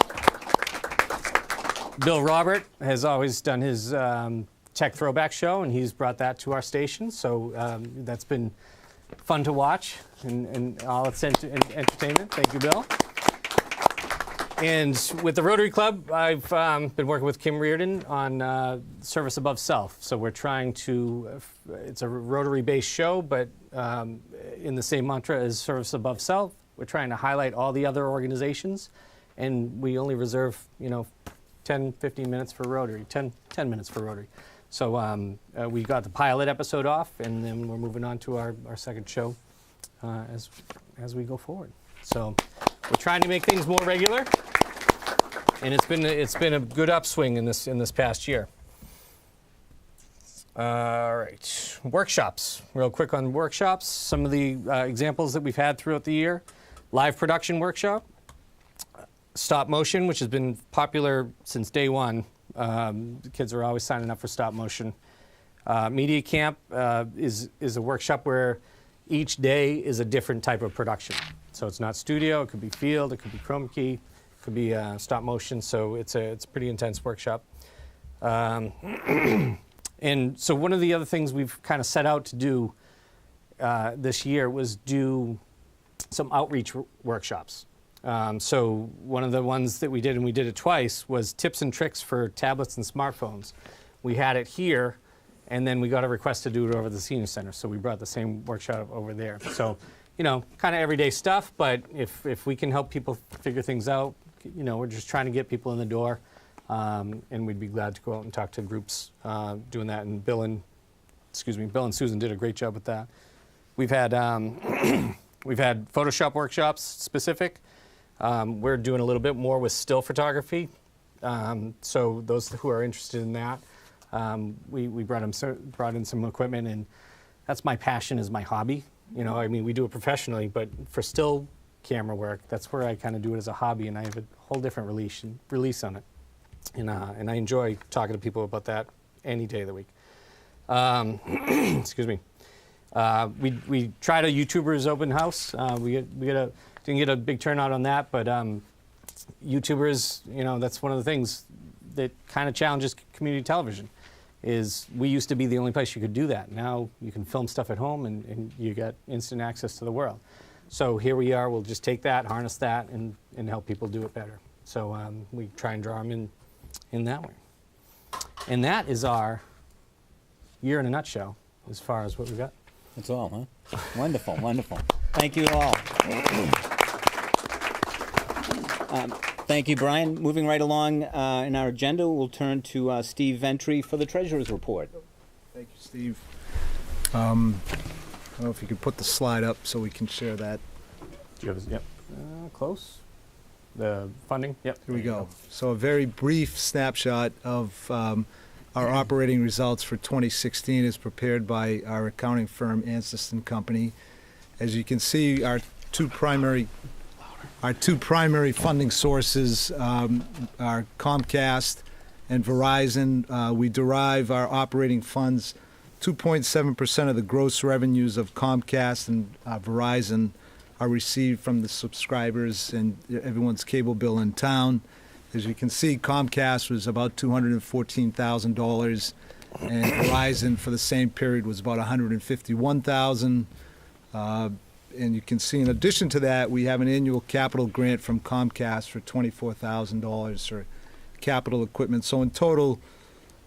Speaker 3: Bill Robert has always done his Tech Throwback Show, and he's brought that to our station. So that's been fun to watch and all its entertainment. Thank you, Bill. And with the Rotary Club, I've been working with Kim Reardon on Service Above Self. So we're trying to, it's a Rotary-based show, but in the same mantra as Service Above Self, we're trying to highlight all the other organizations, and we only reserve, 10, 15 minutes for Rotary, 10 minutes for Rotary. So we got the pilot episode off, and then we're moving on to our second show as we go forward. So we're trying to make things more regular, and it's been a good upswing in this past year. All right, workshops. Real quick on workshops. Some of the examples that we've had throughout the year: live production workshop, stop motion, which has been popular since day one. The kids are always signing up for stop motion. Media camp is a workshop where each day is a different type of production. So it's not studio, it could be field, it could be chroma key, it could be stop motion. So it's a pretty intense workshop. And so one of the other things we've kind of set out to do this year was do some outreach workshops. So one of the ones that we did, and we did it twice, was tips and tricks for tablets and smartphones. We had it here, and then we got a request to do it over the senior center, so we brought the same workshop over there. So, kind of everyday stuff, but if we can help people figure things out, we're just trying to get people in the door, and we'd be glad to go out and talk to groups doing that. And Bill and Susan did a great job with that. We've had we've had Photoshop workshops specific. We're doing a little bit more with still photography. So those who are interested in that, we brought in some equipment, and that's my passion, is my hobby. We do it professionally, but for still camera work, that's where I kind of do it as a hobby, and I have a whole different release on it. And I enjoy talking to people about that any day of the week. Excuse me. We tried a YouTubers open house. Didn't get a big turnout on that, but YouTubers, that's one of the things that kind of challenges community television. Is we used to be the only place you could do that. Now you can film stuff at home, and you get instant access to the world. So here we are. We'll just take that, harness that, and help people do it better. So we try and draw them in that way. And that is our year in a nutshell, as far as what we got.
Speaker 1: That's all, huh? Wonderful, wonderful. Thank you all. Thank you, Brian. Moving right along in our agenda, we'll turn to Steve Ventry for the Treasurer's Report.
Speaker 2: Thank you, Steve. I don't know if you could put the slide up so we can share that.
Speaker 3: Do you have yep. Close. The funding? Yep.
Speaker 2: Here we go. So a very brief snapshot of our operating results for 2016 is prepared by our accounting firm, Anstis & Company. As you can see, our two primary funding sources are Comcast and Verizon. We derive our operating funds, 2.7% of the gross revenues of Comcast and Verizon are received from the subscribers and everyone's cable bill in town. As you can see, Comcast was about $214,000, and Verizon for the same period was about $151,000. And you can see, in addition to that, we have an annual capital grant from Comcast for $24,000 for capital equipment. So in total,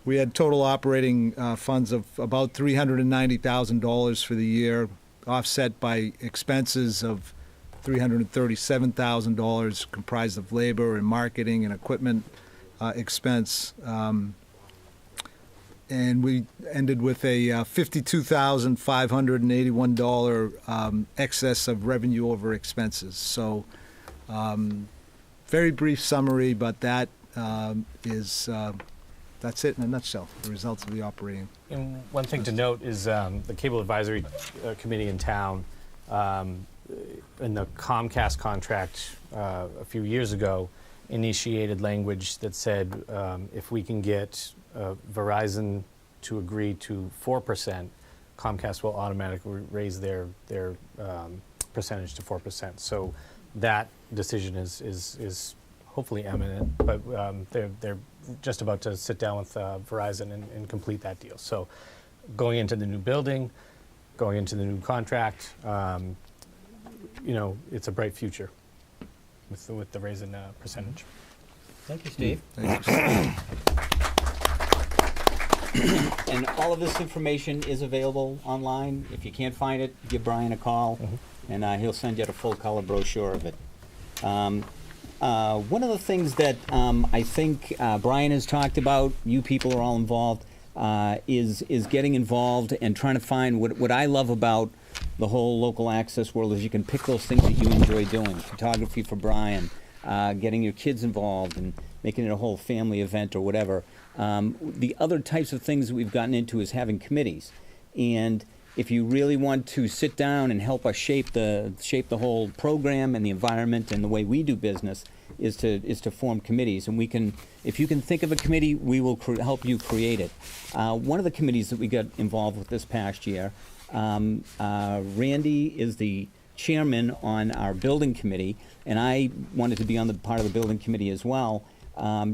Speaker 2: we had total operating funds of about $390,000 for the year, offset by expenses of $337,000 comprised of labor and marketing and equipment expense. And we ended with a $52,581 excess of revenue over expenses. So very brief summary, but that is that's it in a nutshell, the results of the operating.
Speaker 3: And one thing to note is the Cable Advisory Committee in town, in the Comcast contract a few years ago, initiated language that said if we can get Verizon to agree to 4%, Comcast will automatically raise their percentage to 4%. So that decision is hopefully imminent, but they're just about to sit down with Verizon and complete that deal. So going into the new building, going into the new contract. You know, it's a bright future with the raise in percentage.
Speaker 1: Thank you, Steve.
Speaker 2: Thanks.
Speaker 1: And all of this information is available online. If you can't find it, give Brian a call, and he'll send you a full-color brochure of it. One of the things that I think Brian has talked about, you people are all involved, is getting involved and trying to find what I love about the whole local access world is you can pick those things that you enjoy doing. Photography for Brian, getting your kids involved and making it a whole family event or whatever. The other types of things that we've gotten into is having committees. And if you really want to sit down and help us shape the whole program and the environment and the way we do business, is to form committees. And we can, if you can think of a committee, we will help you create it. One of the committees that we got involved with this past year, Randy is the chairman on our building committee, and I wanted to be on the part of the building committee as well.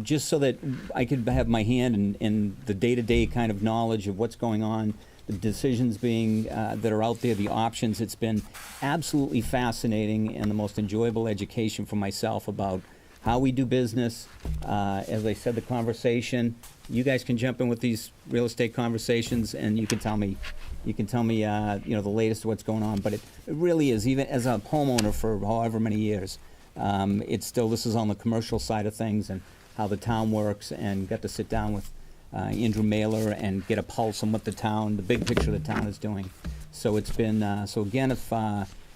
Speaker 1: Just so that I could have my hand in the day-to-day kind of knowledge of what's going on, the decisions being that are out there, the options. It's been absolutely fascinating and the most enjoyable education for myself about how we do business. As I said, the conversation. You guys can jump in with these real estate conversations, and you can tell me, you know, the latest of what's going on. But it really is, even as a homeowner for however many years. It's still, this is on the commercial side of things and how the town works, and got to sit down with Andrew Mailer and get a pulse on what the big picture of the town is doing. So it's been, so again,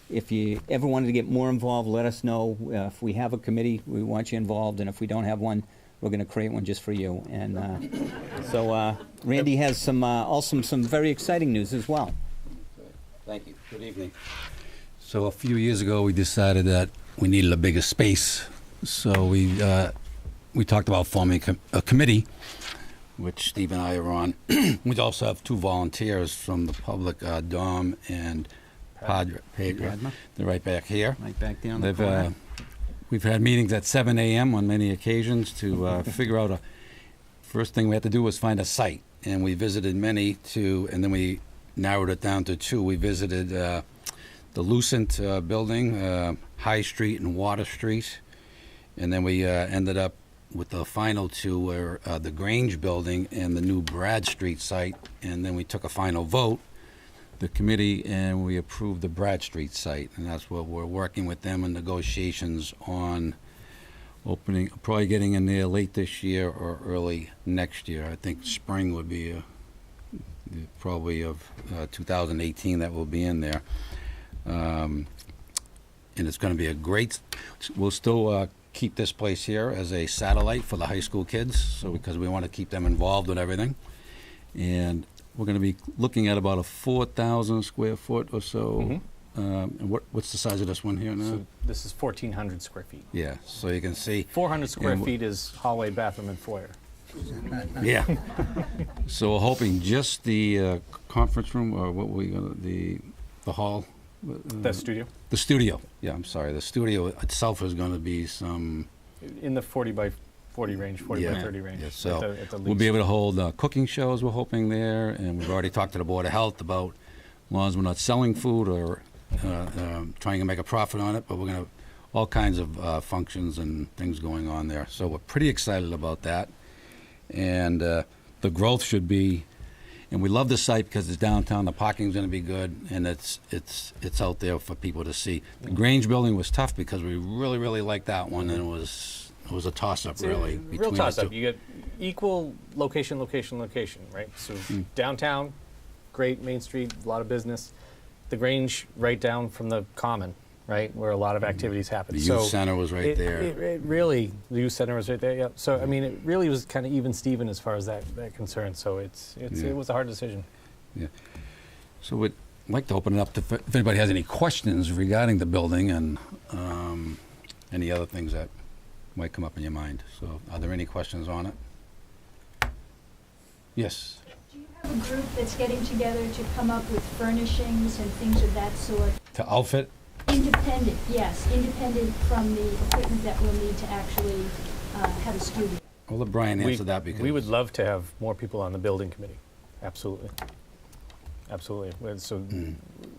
Speaker 1: if you ever wanted to get more involved, let us know. If we have a committee, we want you involved, and if we don't have one, we're going to create one just for you. And so Randy has some very exciting news as well.
Speaker 4: Thank you. Good evening. So a few years ago, we decided that we needed a bigger space. So we talked about forming a committee, which Steve and I are on. We also have two volunteers from the public, Dom and Pedro. They're right back here.
Speaker 1: Right back down the corner.
Speaker 4: We've had meetings at 7 a.m. on many occasions to figure out first thing we had to do was find a site. And we visited many and then we narrowed it down to two. We visited the Lucent building, High Street and Water Street. And then we ended up with the final two were the Grange building and the new Brad Street site. And then we took a final vote, the committee, and we approved the Brad Street site. And that's what we're working with them in negotiations on opening, probably getting in there late this year or early next year. I think spring would be probably of 2018 that will be in there. And it's going to be a great, we'll still keep this place here as a satellite for the high school kids, so because we want to keep them involved with everything. And we're going to be looking at about a 4,000 square foot or so. And what's the size of this one here now?
Speaker 3: So this is 1,400 square feet.
Speaker 4: Yeah, so you can see.
Speaker 3: 400 square feet is hallway, bathroom, and foyer.
Speaker 4: Yeah. So we're hoping just the conference room, or what we going to, the hall?
Speaker 3: The studio?
Speaker 4: The studio. Yeah, I'm sorry. The studio itself is going to be some...
Speaker 3: In the 40 by 40 range, 40 by 30 range.
Speaker 4: Yeah, so
Speaker 3: at the
Speaker 4: we'll be able to hold cooking shows, we're hoping, there. And we've already talked to the Board of Health about, as long as we're not selling food or trying to make a profit on it, but we're going to all kinds of functions and things going on there. So we're pretty excited about that. And the growth should be... And we love the site because it's downtown, the parking's going to be good, and it's out there for people to see. The Grange building was tough because we really, really liked that one, and it was a toss-up, really.
Speaker 3: Real toss-up. You get equal location, right? So downtown, great, Main Street, a lot of business. The Grange, right down from the Common, right, where a lot of activities happen.
Speaker 4: The youth center was right there.
Speaker 3: It really, the youth center was right there, yeah. So, I mean, it really was kind of even Steven as far as that concern. So it was a hard decision.
Speaker 4: Yeah. So we'd like to open it up to if anybody has any questions regarding the building and any other things that might come up in your mind. So are there any questions on it? Yes.
Speaker 6: Do you have a group that's getting together to come up with furnishings and things of that sort?
Speaker 4: To outfit?
Speaker 6: Independent, yes, independent from the equipment that we'll need to actually have a studio.
Speaker 4: I'll let Brian answer that because...
Speaker 3: We would love to have more people on the building committee, absolutely. Absolutely. So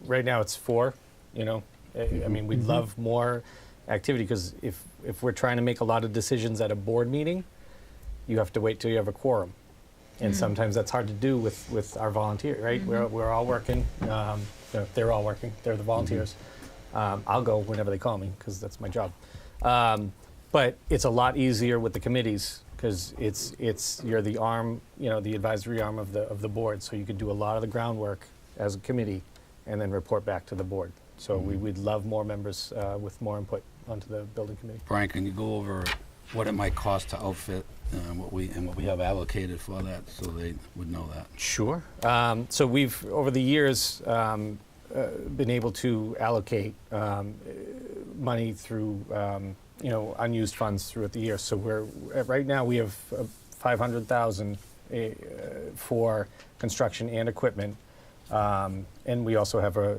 Speaker 3: right now it's 4, you know. I mean, we'd love more activity because if we're trying to make a lot of decisions at a board meeting, you have to wait till you have a quorum. And sometimes that's hard to do with our volunteer, right? We're all working. They're all working. They're the volunteers. I'll go whenever they call me because that's my job. But it's a lot easier with the committees because you're the arm, the advisory arm of the board. So you could do a lot of the groundwork as a committee and then report back to the board. So we'd love more members with more input onto the building committee.
Speaker 4: Brian, can you go over what it might cost to outfit what we have allocated for that, so they would know that?
Speaker 3: Sure. So we've over the years been able to allocate money through unused funds throughout the year. So right now we have $500,000 for construction and equipment. And we also have a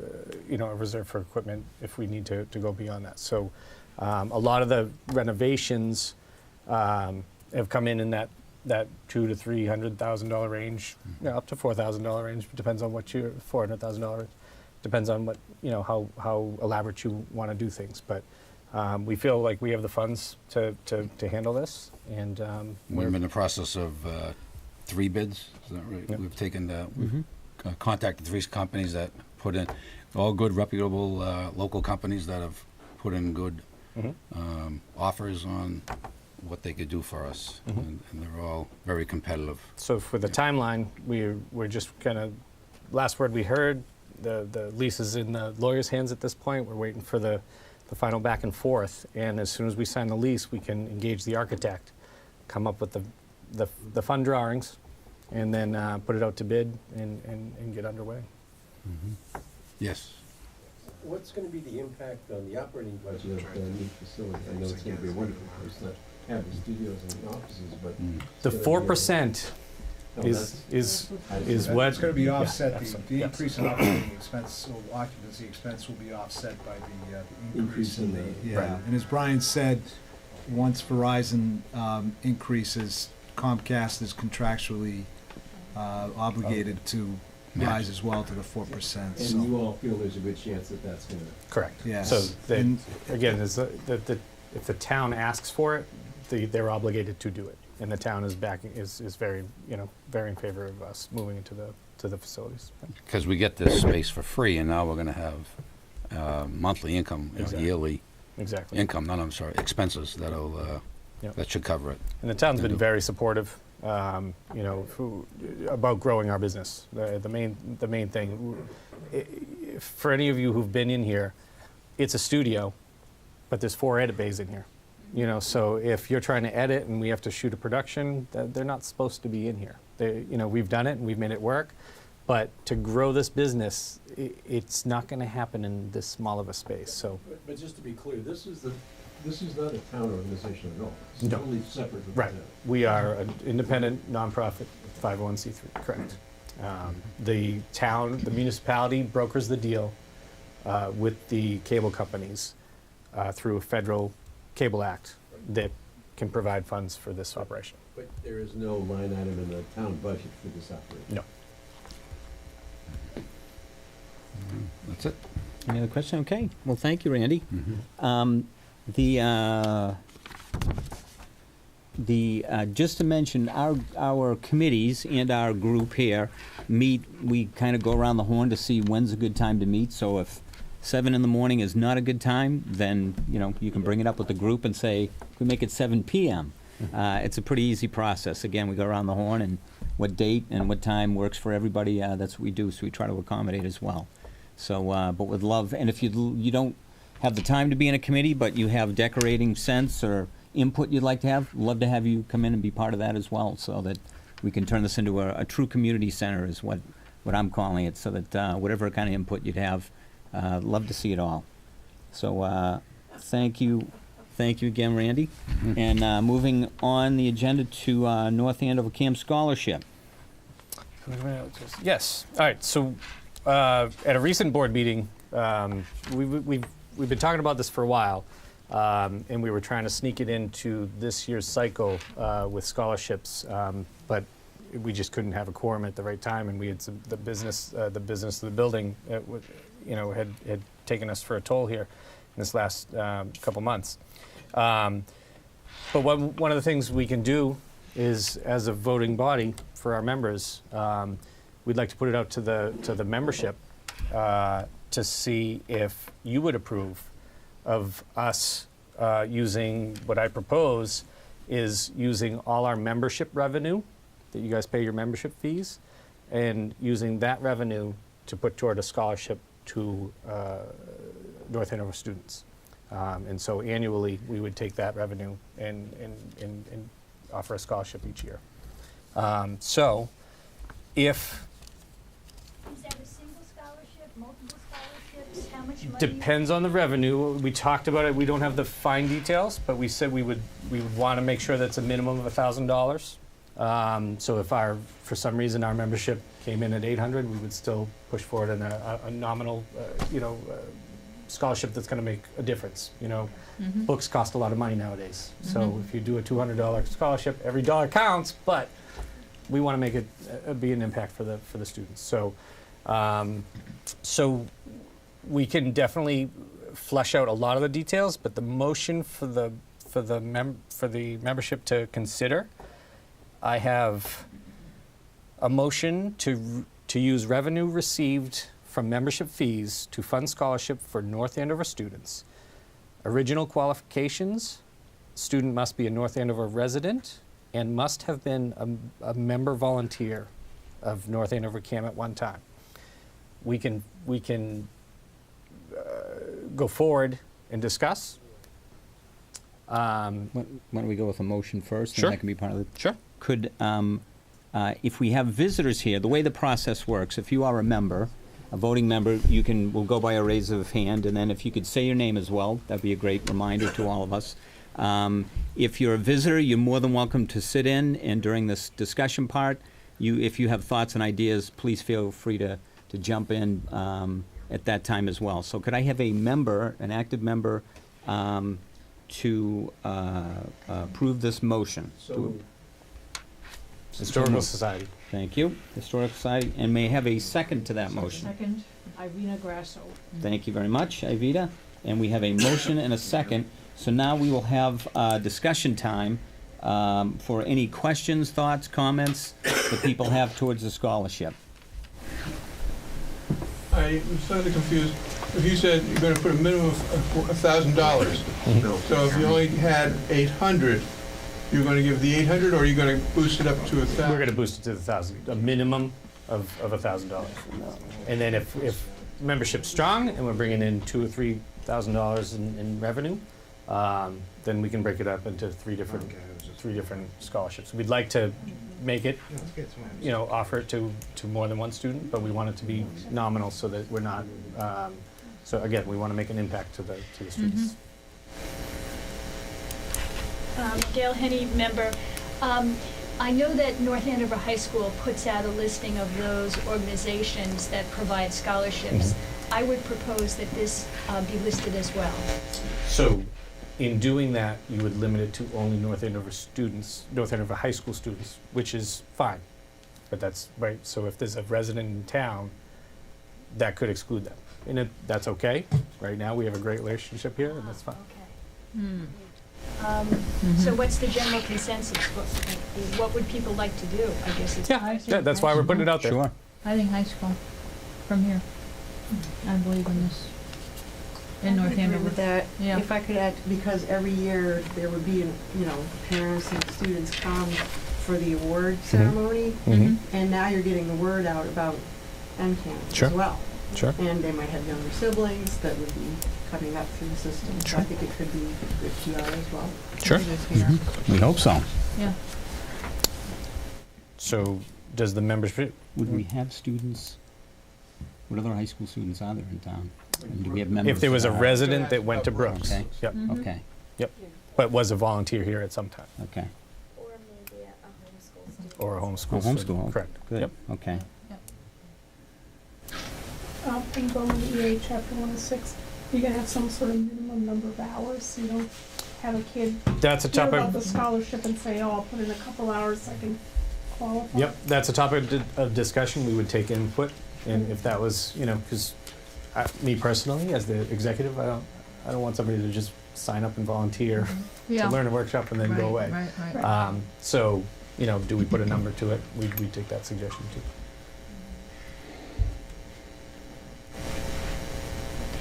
Speaker 3: reserve for equipment if we need to go beyond that. So a lot of the renovations have come in that $200,000 to $300,000 range, up to $4,000 range. Depends on what $400,000 depends on what how elaborate you want to do things. But we feel like we have the funds to handle this, and
Speaker 4: we're in the process of 3 bids. Is that right?
Speaker 3: Yep.
Speaker 4: We've taken contacted 3 companies that put in, all good, reputable local companies that have put in good offers on what they could do for us, and they're all very competitive.
Speaker 3: So for the timeline, we're just kind of, last word we heard, the lease is in the lawyer's hands at this point. We're waiting for the final back and forth, and as soon as we sign the lease, we can engage the architect, come up with the fund drawings, and then put it out to bid and get underway.
Speaker 4: Yes.
Speaker 7: What's going to be the impact on the operating budget of the new facility? I know it's going to be a wonderful place to have the studios and offices, but
Speaker 3: The 4% is what
Speaker 2: It's going to be offset,
Speaker 3: Yeah,
Speaker 2: the increase in operating expense, so occupancy expense will be offset by the increase in the, yeah.
Speaker 3: Right.
Speaker 2: And as Brian said, once Verizon increases, Comcast is contractually obligated to rise as well to the 4%.
Speaker 7: and
Speaker 2: So,
Speaker 7: you all feel there's a good chance that that's going to.
Speaker 3: correct.
Speaker 2: yes.
Speaker 3: So
Speaker 2: And-
Speaker 3: again, if the town asks for it, they're obligated to do it, and the town is very very in favor of us moving into the facilities.
Speaker 4: Because we get this space for free, and now we're going to have monthly income,
Speaker 3: Exactly.
Speaker 4: yearly
Speaker 3: Exactly.
Speaker 4: income. expenses that'll
Speaker 3: Yep.
Speaker 4: that should cover it.
Speaker 3: And the town's been
Speaker 4: Mhm.
Speaker 3: very supportive, about growing our business. The main thing, for any of you who've been in here, it's a studio, but there's 4 edit bays in here. So if you're trying to edit and we have to shoot a production, they're not supposed to be in here. We've done it and we've made it work, but to grow this business, it's not going to happen in this small of a space. So.
Speaker 7: But just to be clear, this is not a town organization at all. It's
Speaker 3: No.
Speaker 7: totally separate from
Speaker 3: Right.
Speaker 7: the town.
Speaker 3: We are an independent, nonprofit, 501c3, correct. The town, the municipality brokers the deal with the cable companies through a federal cable act that can provide funds for this operation.
Speaker 7: But there is no line item in the town budget for this operation.
Speaker 3: No.
Speaker 4: That's it.
Speaker 1: Any other question? Okay. Well, thank you, Randy. Just to mention, our committees and our group here meet. We kind of go around the horn to see when's a good time to meet. So if 7 in the morning is not a good time, then you can bring it up with the group and say, we make it 7 p.m. It's a pretty easy process. Again, we go around the horn and what date and what time works for everybody. That's what we do. So we try to accommodate as well. So, but with love, and if you don't have the time to be in a committee, but you have decorating sense or input you'd like to have, love to have you come in and be part of that as well, so that we can turn this into a true community center is what I'm calling it, so that whatever kind of input you'd have, love to see it all. So thank you again, Randy. And moving on the agenda to North Andover Camp Scholarship.
Speaker 3: Yes. All right. So at a recent board meeting, we've been talking about this for a while, and we were trying to sneak it into this year's cycle with scholarships, but we just couldn't have a quorum at the right time, and we had the business of the building, had taken us for a toll here in this last couple months. But one of the things we can do is, as a voting body for our members, we'd like to put it out to the membership to see if you would approve of us using what I propose is using all our membership revenue that you guys pay your membership fees, and using that revenue to put toward a scholarship to North Andover students. And so annually, we would take that revenue and offer a scholarship each year. So if...
Speaker 6: Is that a single scholarship, multiple scholarships? How much money?
Speaker 3: Depends on the revenue. We talked about it. We don't have the fine details, but we said we would want to make sure that's a minimum of $1,000. So if for some reason our membership came in at $800, we would still push forward in a nominal, scholarship that's going to make a difference. Books cost a lot of money nowadays. So if you do a $200 scholarship, every dollar counts, but we want to make it be an impact for the students. So so we can definitely flesh out a lot of the details, but the motion for the membership to consider, I have a motion to use revenue received from membership fees to fund scholarship for North Andover students. Original qualifications: student must be a North Andover resident and must have been a member volunteer of North Andover CAM at one time. We can go forward and discuss.
Speaker 1: Why don't we go with a motion first?
Speaker 3: Sure.
Speaker 1: And that can be part of the...
Speaker 3: Sure.
Speaker 1: Could, if we have visitors here, the way the process works, if you are a member, a voting member, we'll go by a raise of hand, and then if you could say your name as well, that'd be a great reminder to all of us. If you're a visitor, you're more than welcome to sit in, and during this discussion part, if you have thoughts and ideas, please feel free to jump in at that time as well. So could I have a member, an active member, to approve this motion?
Speaker 7: So,
Speaker 3: Historical Society.
Speaker 1: Thank you. Historical Society. And may I have a second to that motion?
Speaker 8: Second, Irina Grasso.
Speaker 1: Thank you very much, Ivita. And we have a motion and a second. So now we will have discussion time for any questions, thoughts, comments that people have towards the scholarship.
Speaker 9: I'm slightly confused. If you said you're going to put a minimum of $1,000, so if you only had 800, you're going to give the 800, or are you going to boost it up to 1,000?
Speaker 3: We're going to boost it to 1,000, a minimum of $1,000. And then if membership's strong and we're bringing in $2,000 or $3,000 in revenue, then we can break it up into three different scholarships. We'd like to make it, offer it to more than one student, but we want it to be nominal so that we're not. So again, we want to make an impact to the students.
Speaker 6: Gail Henney, member. I know that North Andover High School puts out a listing of those organizations that provide scholarships. I would propose that this be listed as well.
Speaker 3: So, in doing that, you would limit it to only North Andover students, North Andover High School students, which is fine. But that's right. So if there's a resident in town, that could exclude them. And that's okay. Right now, we have a great relationship here, and that's fine.
Speaker 6: Okay. So what's the general consensus? What would people like to do? I guess it's
Speaker 3: Yeah, that's why we're putting it out there.
Speaker 1: Sure.
Speaker 8: I think high school, from here. I believe in this. In North
Speaker 10: agree
Speaker 8: Andover.
Speaker 10: with that.
Speaker 8: Yeah.
Speaker 10: If I could add, because every year there would be, parents and students come for the award ceremony, and now you're getting the word out about NCAM
Speaker 3: Sure.
Speaker 10: as well.
Speaker 3: Sure.
Speaker 10: And they might have younger siblings that would be coming up through the system. So I think it could be good PR as well.
Speaker 3: Sure.
Speaker 1: We hope so.
Speaker 8: Yeah.
Speaker 3: So, does the membership?
Speaker 1: Would we have students? What other high school students are there in town? And do we have members?
Speaker 3: If there was a
Speaker 1: that are-
Speaker 3: resident that went to Brooks,
Speaker 1: Okay.
Speaker 3: yep,
Speaker 1: Okay.
Speaker 3: but was a volunteer here at some time,
Speaker 1: Okay.
Speaker 11: Or maybe a homeschool student.
Speaker 3: or a homeschool.
Speaker 1: Oh,
Speaker 3: student.
Speaker 1: homeschool.
Speaker 3: Correct.
Speaker 1: Good.
Speaker 3: Yep.
Speaker 1: Okay.
Speaker 11: In going to EA Chapter 106, you're going to have some sort of minimum number of hours, so you don't have a kid
Speaker 3: That's a
Speaker 11: hear
Speaker 3: topic.
Speaker 11: about the scholarship and say, oh, I'll put in a couple hours so I can qualify?
Speaker 3: Yep, that's a topic of discussion. We would take input, and if that was, because me personally, as the executive, I don't want somebody to just sign up and volunteer to learn a workshop and then go away.
Speaker 8: Right.
Speaker 3: So, do we put a number to it? We take that suggestion too.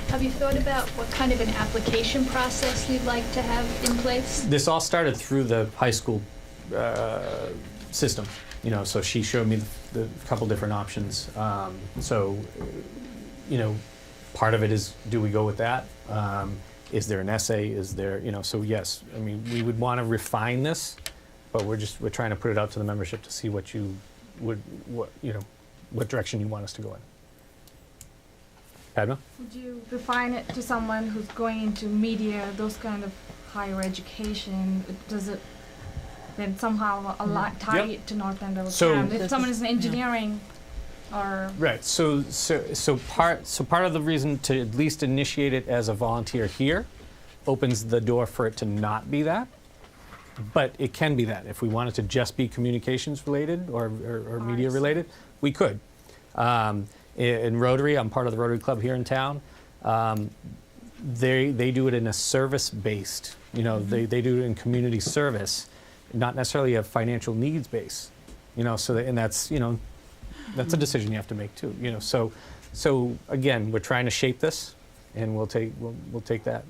Speaker 6: Have you thought about what kind of an application process you'd like to have in place?
Speaker 3: This all started through the high school system, so she showed me the couple different options. Part of it is, do we go with that? Is there an essay? Is there, so yes, we would want to refine this, but we're trying to put it out to the membership to see what direction you want us to go in. Padma?
Speaker 12: Would you refine it to someone who's going into media, those kind of higher education? Does it then somehow tie it to North Andover?
Speaker 3: So
Speaker 12: if someone is in engineering or
Speaker 3: right. So part of the reason to at least initiate it as a volunteer here opens the door for it to not be that. But it can be that. If we want it to just be communications related or media related, we could. In Rotary, I'm part of the Rotary Club here in town. They do it in a service-based, they do it in community service, not necessarily a financial needs base, that's a decision you have to make too, So again, we're trying to shape this, and we'll take that.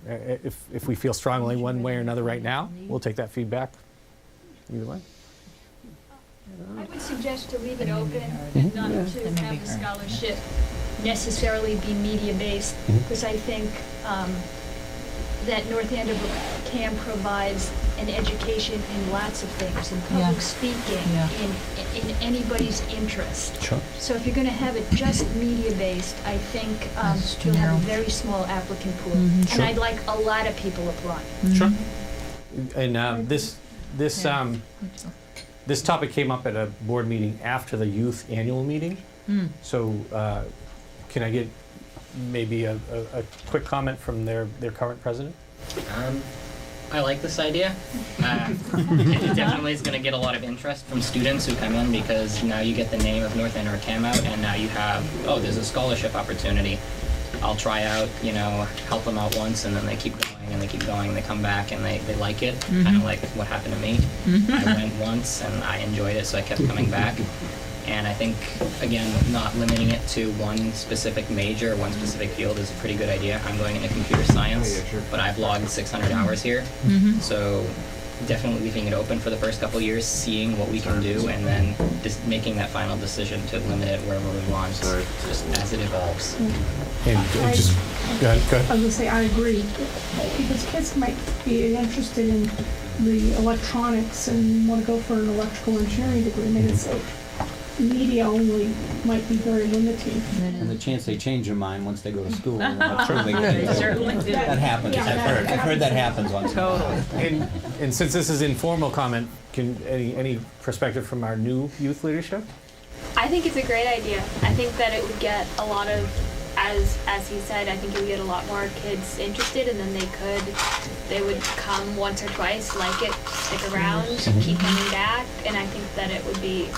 Speaker 3: If we feel strongly one way or another right now, we'll take that feedback either way.
Speaker 6: I would suggest to leave it open and not to have the scholarship necessarily be media-based, because I think that North Andover CAM provides an education in lots of things, in public speaking, in anybody's interest.
Speaker 3: Sure.
Speaker 6: So if you're going to have it just media-based, I think you'll have a very small applicant pool. And I'd like a lot of people applying.
Speaker 3: Sure. And this topic came up at a board meeting after the youth annual meeting. So can I get maybe a quick comment from their current president?
Speaker 5: I like this idea. It definitely is going to get a lot of interest from students who come in, because now you get the name of North Andover CAM out, and now you have, there's a scholarship opportunity. I'll try out, help them out once, and then they keep going and they keep going, and they come back and they like it, kind of like what happened to me. I went once and I enjoyed it, so I kept coming back. And I think, again, not limiting it to one specific major, one specific field is a pretty good idea. I'm going into computer science, but I've logged 600 hours here. So definitely leaving it open for the first couple of years, seeing what we can do, and then just making that final decision to limit it wherever we want, just as it evolves.
Speaker 3: Go ahead.
Speaker 11: I was going to say, I agree, because kids might be interested in the electronics and want to go for an electrical engineering degree. It's like media only might be very limiting.
Speaker 1: And the chance they change their mind once they go to school.
Speaker 8: They certainly do.
Speaker 1: That happens. I've heard that happens on
Speaker 3: Totally. And since this is informal comment, can any perspective from our new youth leadership?
Speaker 13: I think it's a great idea. I think that it would get a lot of, as he said, I think it would get a lot more kids interested, and then they would come once or twice, like it, stick around, keep coming back, and I think that it would be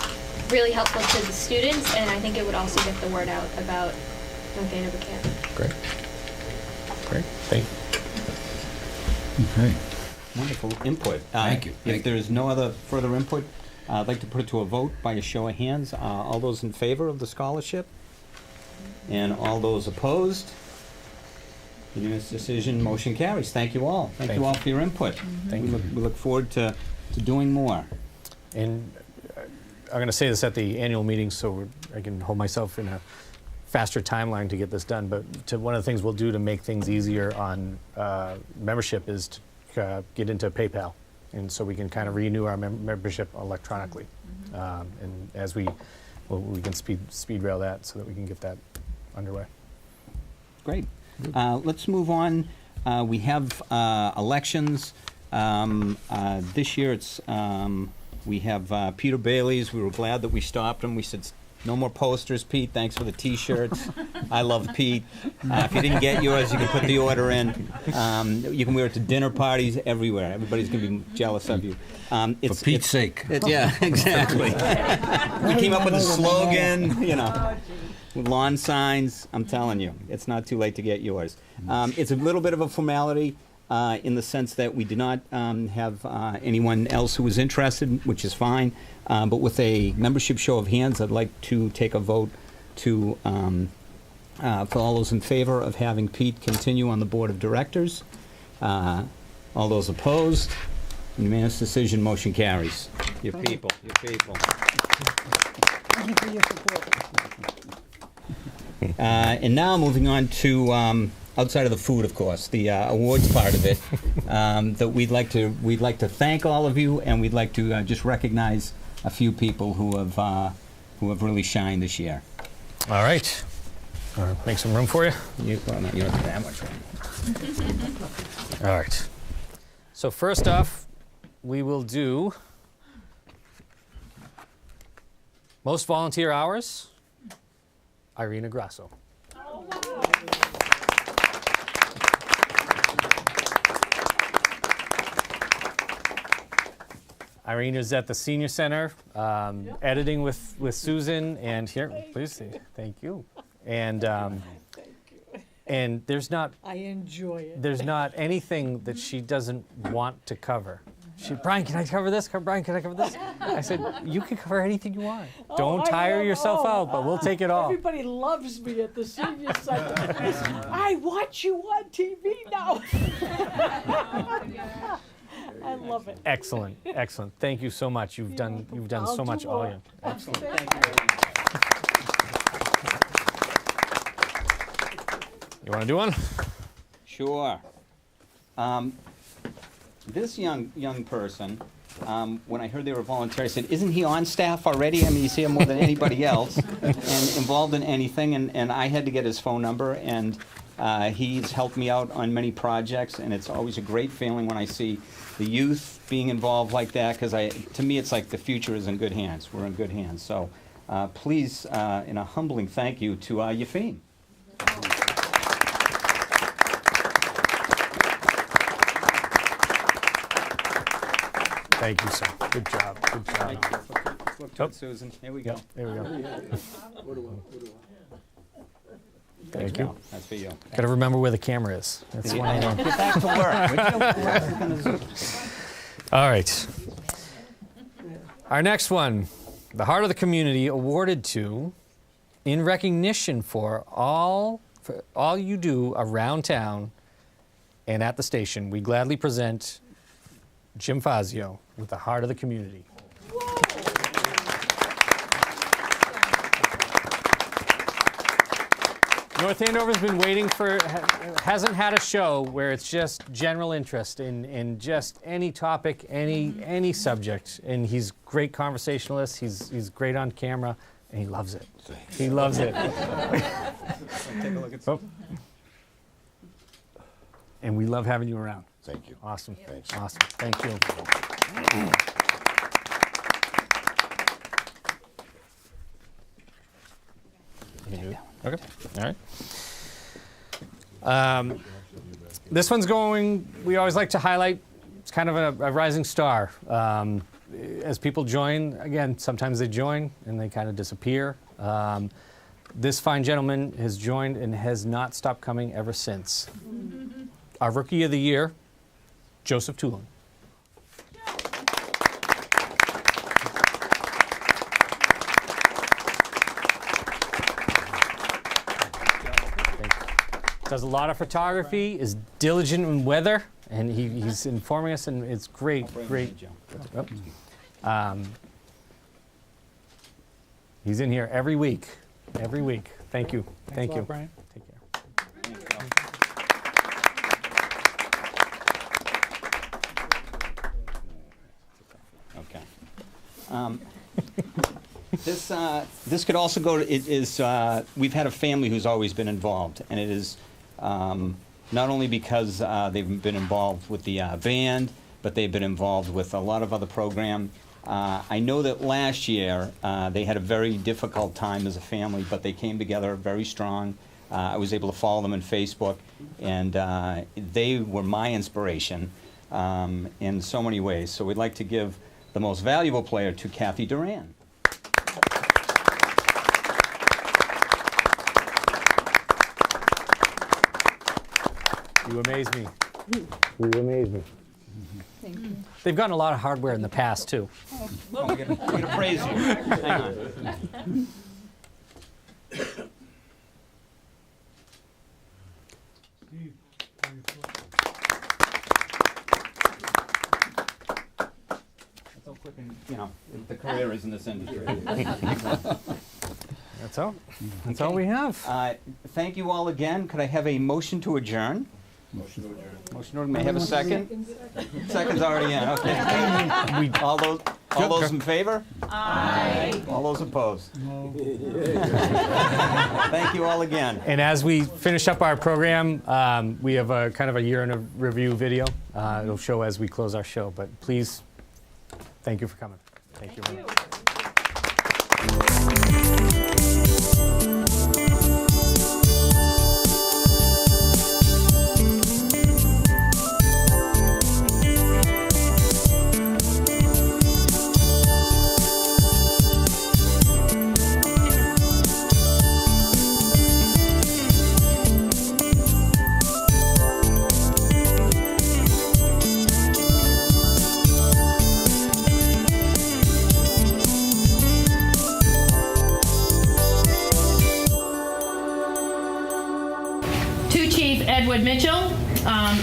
Speaker 13: really helpful to the students, and I think it would also get the word out about North Andover CAM.
Speaker 3: Great. Thank you.
Speaker 1: Okay. Wonderful input.
Speaker 4: Thank you.
Speaker 1: If there's no other further input, I'd like to put it to a vote by a show of hands. All those in favor of the scholarship? And all those opposed? Unanimous decision, motion carries. Thank you all. Thank you all for your input.
Speaker 3: Thank you.
Speaker 1: We look forward to doing more.
Speaker 3: And I'm going to say this at the annual meeting, so I can hold myself in a faster timeline to get this done. But one of the things we'll do to make things easier on membership is to get into PayPal, and so we can kind of renew our membership electronically. And as we can speed rail that so that we can get that underway.
Speaker 1: Great. Let's move on. We have elections. This year it's we have Peter Bailey's. We were glad that we stopped him. We said, No more posters, Pete. Thanks for the T-shirts. I love Pete. If you didn't get yours, you can put the order in. You can wear it to dinner parties everywhere. Everybody's going to be jealous of you.
Speaker 4: For Pete's sake.
Speaker 1: Yeah, exactly. We came up with a slogan, with lawn signs. I'm telling you, it's not too late to get yours. It's a little bit of a formality in the sense that we did not have anyone else who was interested, which is fine. But with a membership show of hands, I'd like to take a vote to for all those in favor of having Pete continue on the board of directors. All those opposed? Unanimous decision, motion carries. Your people.
Speaker 10: Thank you for your support.
Speaker 1: And now moving on to outside of the food, of course, the awards part of it. That we'd like to thank all of you, and we'd like to just recognize a few people who have really shined this year.
Speaker 3: All right. Make some room for you.
Speaker 1: You don't have that much room.
Speaker 3: All right. So first off, we will do most volunteer hours. Irina Grasso. Irina's at the Senior Center, editing with Susan, and here, please, thank you. And there's not.
Speaker 11: I enjoy it.
Speaker 3: There's not anything that she doesn't want to cover. Brian, can I cover this? Brian, can I cover this? I said, you can cover anything you want. Don't tire yourself out, but we'll take it all.
Speaker 11: Everybody loves me at the Senior Center. I watch you on TV now. I love it.
Speaker 3: Excellent, excellent. Thank you so much. You've done so much all year.
Speaker 1: Excellent. Thank you.
Speaker 3: You want to do one?
Speaker 1: Sure. This young person, when I heard they were volunteering, I said, isn't he on staff already? I mean, you see him more than anybody else and involved in anything. And I had to get his phone number, and he's helped me out on many projects. And it's always a great feeling when I see the youth being involved like that, because to me, it's like the future is in good hands. We're in good hands. So please, in a humbling thank you to Yafin.
Speaker 3: Thank you, sir. Good job. Good job.
Speaker 1: Thank you. Let's look to Susan. Here we go.
Speaker 3: Yep, there we go.
Speaker 7: What do I?
Speaker 3: Thank you.
Speaker 1: That's for you.
Speaker 3: Got to remember where the camera is. That's one I know.
Speaker 1: Get back to work. Would you?
Speaker 3: All right. Our next one, the Heart of the Community, awarded to, in recognition for all you do around town and at the station, we gladly present Jim Fazio with the Heart of the Community. North Andover's been waiting hasn't had a show where it's just general interest in just any topic, any subject. And he's a great conversationalist, he's great on camera, and he loves it. He loves it.
Speaker 1: Take a look at
Speaker 3: And we love having you around.
Speaker 14: Thank you.
Speaker 3: Awesome.
Speaker 14: Thanks.
Speaker 3: Awesome. Thank you. Okay. All right. This one's going, we always like to highlight, it's kind of a rising star. As people join, again, sometimes they join and they kind of disappear. This fine gentleman has joined and has not stopped coming ever since. Our Rookie of the Year, Joseph Tulin. Does a lot of photography, is diligent in weather, and he's informing us, and it's great. He's in here every week. Thank you. Thank you.
Speaker 15: Brian.
Speaker 3: Take care.
Speaker 1: This could also go to, we've had a family who's always been involved, and it is not only because they've been involved with the band, but they've been involved with a lot of other program. I know that last year they had a very difficult time as a family, but they came together very strong. I was able to follow them on Facebook, and they were my inspiration in so many ways. So we'd like to give the most valuable player to Kathy Duran.
Speaker 3: You amaze me. You amaze me.
Speaker 8: Thank you.
Speaker 3: They've gotten a lot of hardware in the past, too.
Speaker 1: Oh, we're gonna praise you. Hang on. That's how quick, you know, the career is in this industry.
Speaker 3: That's all. That's all we have.
Speaker 1: Thank you all again. Could I have a motion to adjourn?
Speaker 7: Motion to adjourn.
Speaker 1: Motion to adjourn. May I have a second? Second's already in. Okay. All those in favor? Aye. All those opposed? No. Thank you all again.
Speaker 3: And as we finish up our program, we have a kind of a year in a review video. It'll show as we close our show. But please, thank you for coming. Thank you very much.
Speaker 14: Mitchell,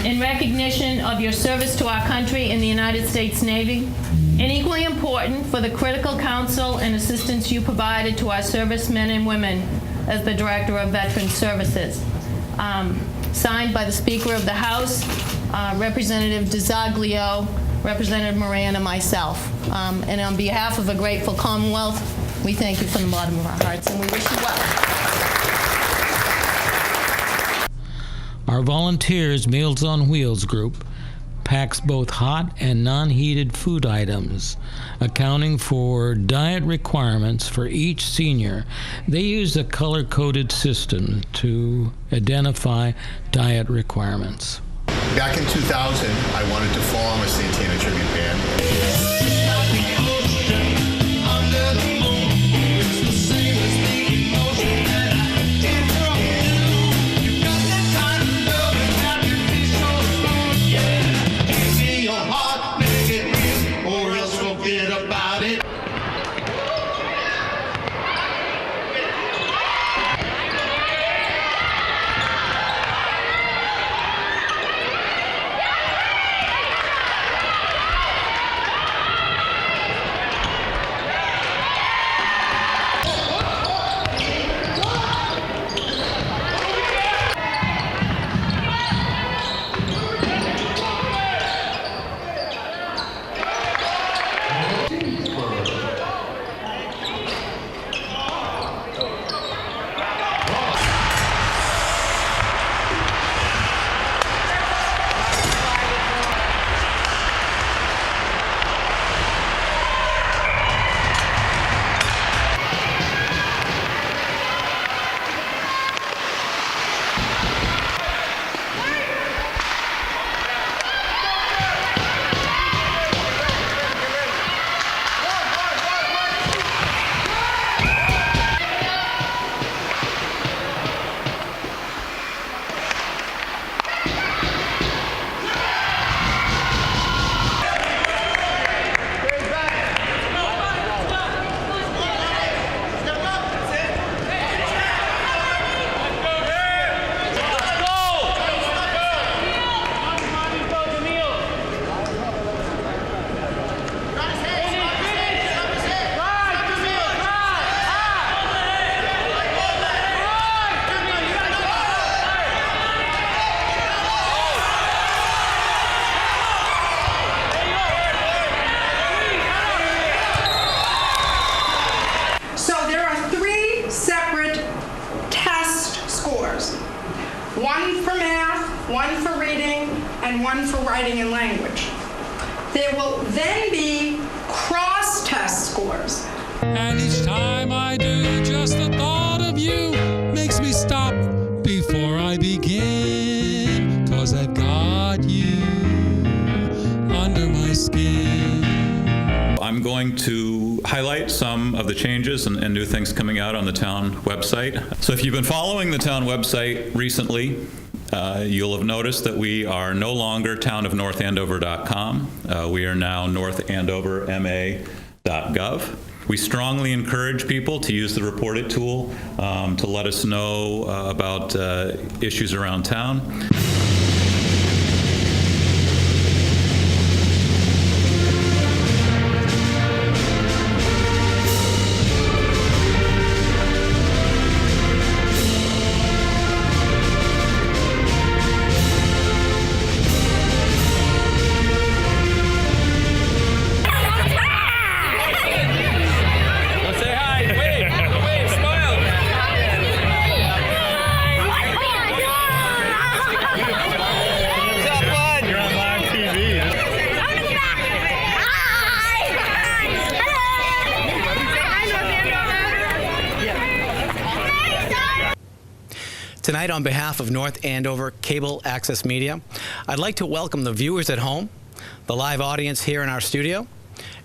Speaker 14: in recognition of your service to our country in the United States Navy, and equally important for the critical counsel and assistance you provided to our servicemen and women as the Director of Veteran Services. Signed by the Speaker of the House, Representative DeZaglio, Representative Moran, and myself. And on behalf of a grateful Commonwealth, we thank you from the bottom of our hearts, and we wish you well.
Speaker 15: Our Volunteers Meals on Wheels group packs both hot and non-heated food items, accounting for diet requirements for each senior. They use a color-coded system to identify diet requirements.
Speaker 16: Back in 2000, I wanted to form a Santana tribute band.
Speaker 17: one for math, one for reading, and one for writing and language. There will then be cross yours.
Speaker 15: And each time I do, just the thought of you makes me stop before I begin. 'Cause I've got you under my skin.
Speaker 18: I'm going to highlight some of the changes and new things coming out on the town website. So if you've been following the town website recently, you'll have noticed that we are no longer townofnorthandover.com. We are now northandoverma.gov. We strongly encourage people to use the Report It tool to let us know about issues around town.
Speaker 19: Tonight, on behalf of North Andover Cable Access Media, I'd like to welcome the viewers at home, the live audience here in our studio,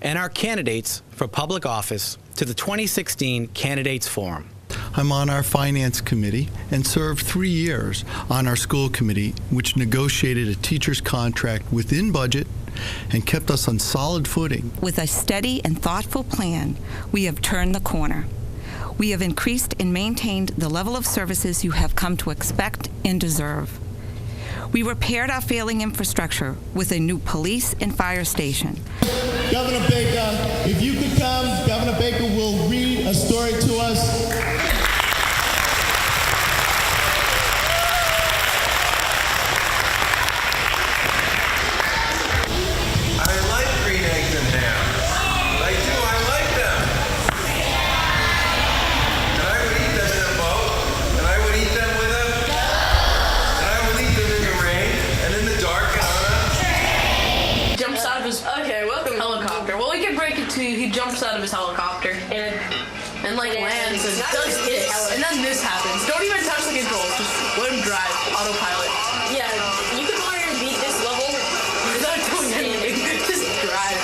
Speaker 19: and our candidates for public office to the 2016 Candidates Forum.
Speaker 20: I'm on our Finance Committee and served 3 years on our School Committee, which negotiated a teacher's contract within budget and kept us on solid footing.
Speaker 21: With a steady and thoughtful plan, we have turned the corner. We have increased and maintained the level of services you have come to expect and deserve. We repaired our failing infrastructure with a new police and fire station.
Speaker 22: Governor Baker, if you could come, Governor Baker will read a story to us.
Speaker 23: He jumps out of his helicopter and like lands and does this, and then this happens. Don't even touch the controls, just let him drive, autopilot. Yeah, you can learn to beat this level without doing anything, just drive.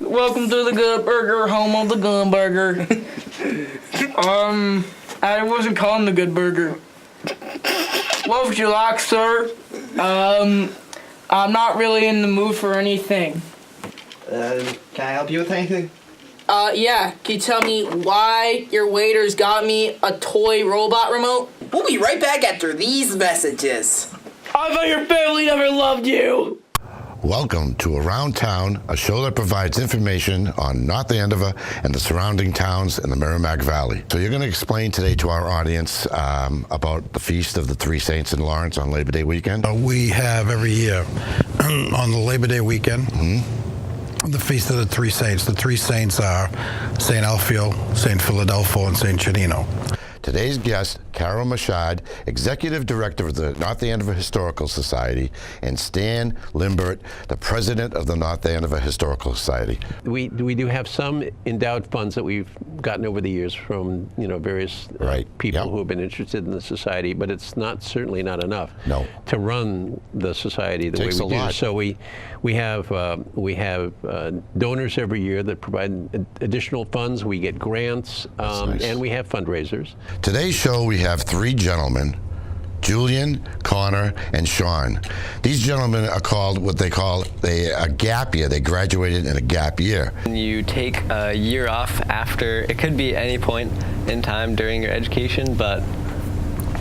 Speaker 23: Welcome to the Good Burger, home of the Gun Burger. I wasn't calling the Good Burger. What would you like, sir? I'm not really in the mood for anything.
Speaker 24: Can I help you with anything?
Speaker 23: Yeah. Can you tell me why your waiters got me a toy robot remote?
Speaker 24: We'll be right back after these messages.
Speaker 23: I thought your family never loved you.
Speaker 25: Welcome to Around Town, a show that provides information on North Andover and the surrounding towns in the Merrimack Valley. So you're going to explain today to our audience about the Feast of the Three Saints in Lawrence on Labor Day weekend.
Speaker 26: We have every year on the Labor Day weekend, the Feast of the Three Saints. The three saints are St. Alfio, St. Philadelphia, and St. Chadino.
Speaker 25: Today's guest, Carol Machad, Executive Director of the North Andover Historical Society, and Stan Limbert, the President of the North Andover Historical Society.
Speaker 7: We do have some endowed funds that we've gotten over the years from various people who have been interested in the society, but it's certainly not enough to run the society the way we do. So we have donors every year that provide additional funds. We get grants, and we have fundraisers.
Speaker 25: Today's show, we have three gentlemen, Julian, Connor, and Sean. These gentlemen are called what they call a gap year. They graduated in a gap year.
Speaker 2: You take a year off after, it could be any point in time during your education, but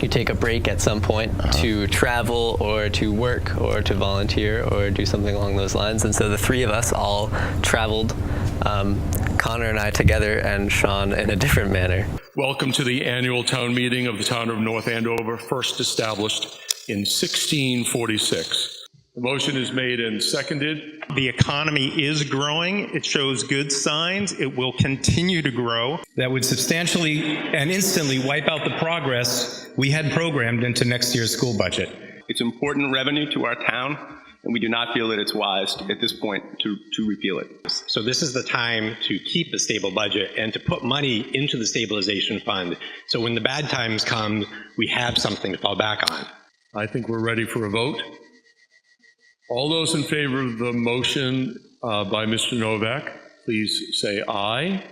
Speaker 2: you take a break at some point to travel or to work or to volunteer or do something along those lines. And so the three of us all traveled, Connor and I together and Sean in a different manner.
Speaker 5: Welcome to the annual town meeting of the town of North Andover, first established in 1646. The motion is made and seconded.
Speaker 6: The economy is growing. It shows good signs. It will continue to grow. That would substantially and instantly wipe out the progress we had programmed into next year's school budget.
Speaker 9: It's important revenue to our town, and we do not feel that it's wise at this point to repeal it.
Speaker 6: So this is the time to keep a stable budget and to put money into the stabilization fund. So when the bad times come, we have something to fall back on.
Speaker 5: I think we're ready for a vote. All those in favor of the motion by Mr. Novak, please say aye.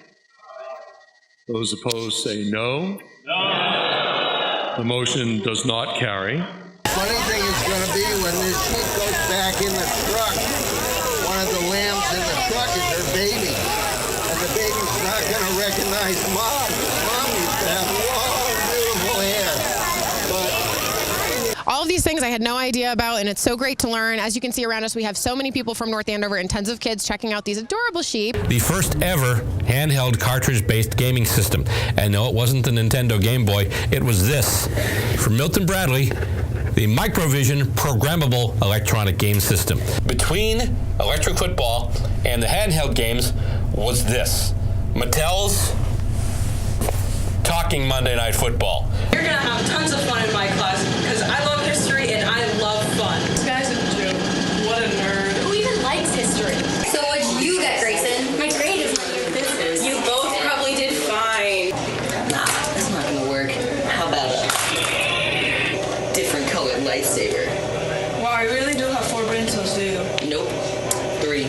Speaker 5: Those opposed say no. No. The motion does not carry.
Speaker 12: Funny thing is going to be when this sheep goes back in the truck, one of the lambs in the truck is her baby. And the baby's not going to recognize Mom. Mom used to have long, beautiful hair.
Speaker 13: All of these things I had no idea about, and it's so great to learn. As you can see around us, we have so many people from North Andover and tons of kids checking out these adorable sheep.
Speaker 27: The first ever handheld cartridge-based gaming system. And no, it wasn't the Nintendo Game Boy. It was this. From Milton Bradley, the Microvision programmable electronic game system. Between electric football and the handheld games was this. Mattel's Talking Monday Night Football.
Speaker 17: You're gonna have tons of fun in my class because I love history and I love fun. This guy's a joke. What a nerd. Who even likes history? So what'd you get, Grayson? My grade is not this is. You both probably did fine.
Speaker 28: Nah, that's not gonna work. How about a different colored lightsaber?
Speaker 17: Wow, I really do have 4 brain cells, do you?
Speaker 28: Nope. 3.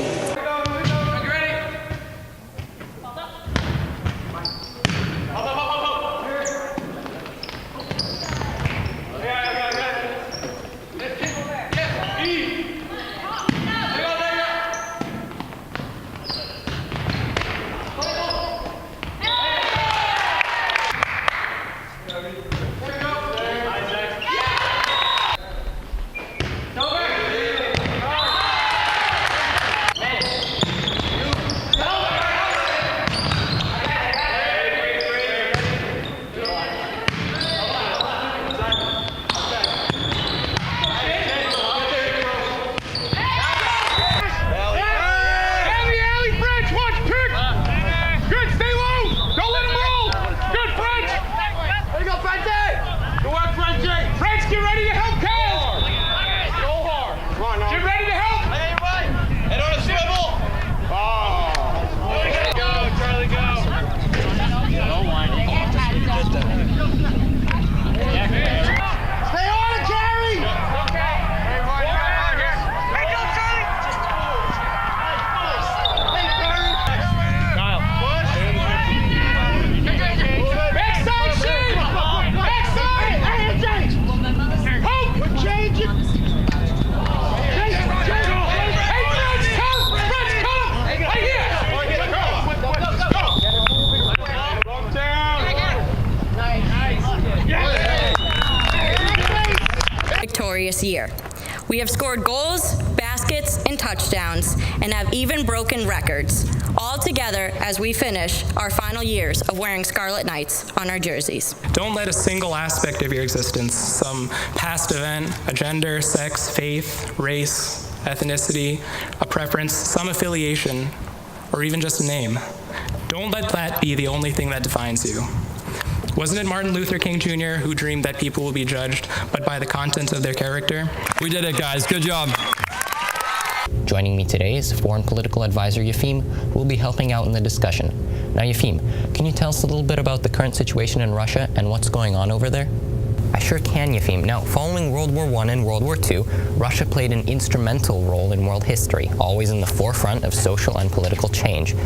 Speaker 29: Year. We have scored goals, baskets, and touchdowns, and have even broken records, all together as we finish our final years of wearing Scarlet Knights on our jerseys.
Speaker 30: Don't let a single aspect of your existence, some past event, a gender, sex, faith, race, ethnicity, a preference, some affiliation, or even just a name, don't let that be the only thing that defines you. Wasn't it Martin Luther King Jr. who dreamed that people will be judged, but by the content of their character?
Speaker 27: We did it, guys. Good job.
Speaker 31: Joining me today is Foreign Political Advisor Yefim, who will be helping out in the discussion. Now, Yefim, can you tell us a little bit about the current situation in Russia and what's going on over there? I sure can, Yefim. Now, following World War I and World War II, Russia played an instrumental role in world history, always in the forefront of social and political change.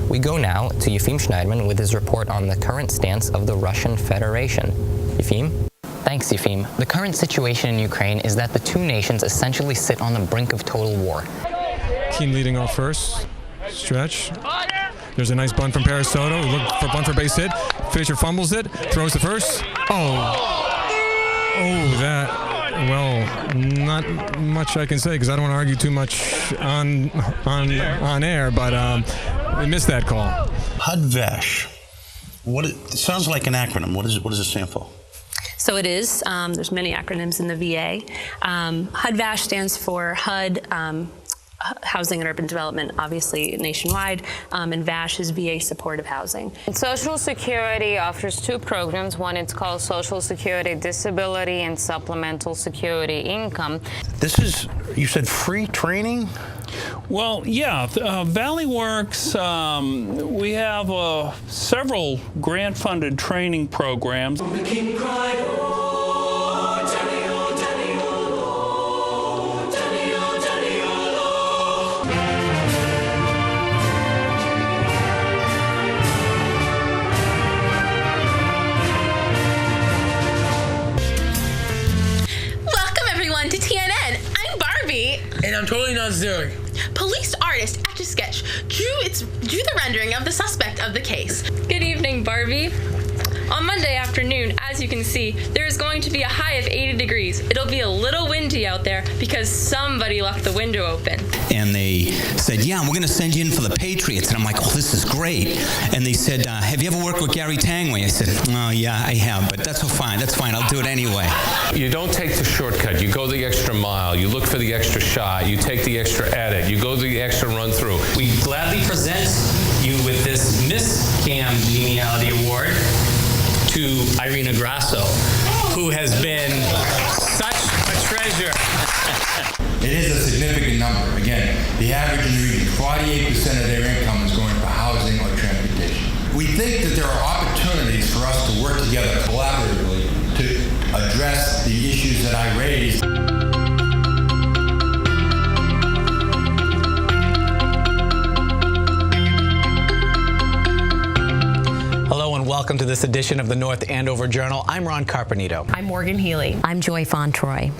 Speaker 31: We go now to Yefim Schneiderman with his report on the current stance of the Russian Federation. Yefim? Thanks, Yefim. The current situation in Ukraine is that the two nations essentially sit on the brink of total war.
Speaker 1: Keane leading off first. Stretch. There's a nice bunt from Parasoto. We look for bunt for base hit. Fisher fumbles it. Throws the first. Well, not much I can say because I don't want to argue too much on air, but we missed that call.
Speaker 3: HUD-VASH. It sounds like an acronym. What does it stand for?
Speaker 4: So it is. There's many acronyms in the VA. HUD-VASH stands for HUD, Housing and Urban Development, obviously nationwide, and VASH is VA Supportive Housing.
Speaker 8: Social Security offers two programs. One, it's called Social Security Disability and Supplemental Security Income.
Speaker 3: This is, you said, free training?
Speaker 10: Well, yeah, Valley Works, we have several grant-funded training programs.
Speaker 23: To TNN, I'm Barbie.
Speaker 11: And I'm totally not Zurich.
Speaker 23: Police artist Etch-a-Sketch drew the rendering of the suspect of the case.
Speaker 29: Good evening, Barbie. On Monday afternoon, as you can see, there is going to be a high of 80 degrees. It'll be a little windy out there because somebody left the window open.
Speaker 14: And they said, yeah, we're going to send you in for the Patriots. And I'm like, oh, this is great. And they said, have you ever worked with Gary Tangway? I said, oh, yeah, I have, but that's fine. That's fine. I'll do it anyway.
Speaker 27: You don't take the shortcut. You go the extra mile. You look for the extra shot. You take the extra edit. You go the extra run through.
Speaker 31: We gladly present you with this Miss Cam Geniality Award to Irina Grasso, who has been such a treasure.
Speaker 15: It is a significant number. Again, the average in the region, 48% of their income is going for housing or transportation. We think that there are opportunities for us to work together collaboratively to address the issues that I raised.
Speaker 16: Hello and welcome to this edition of the North Andover Journal. I'm Ron Carpenito.
Speaker 18: I'm Morgan Healy.
Speaker 19: I'm Joy Fontroy.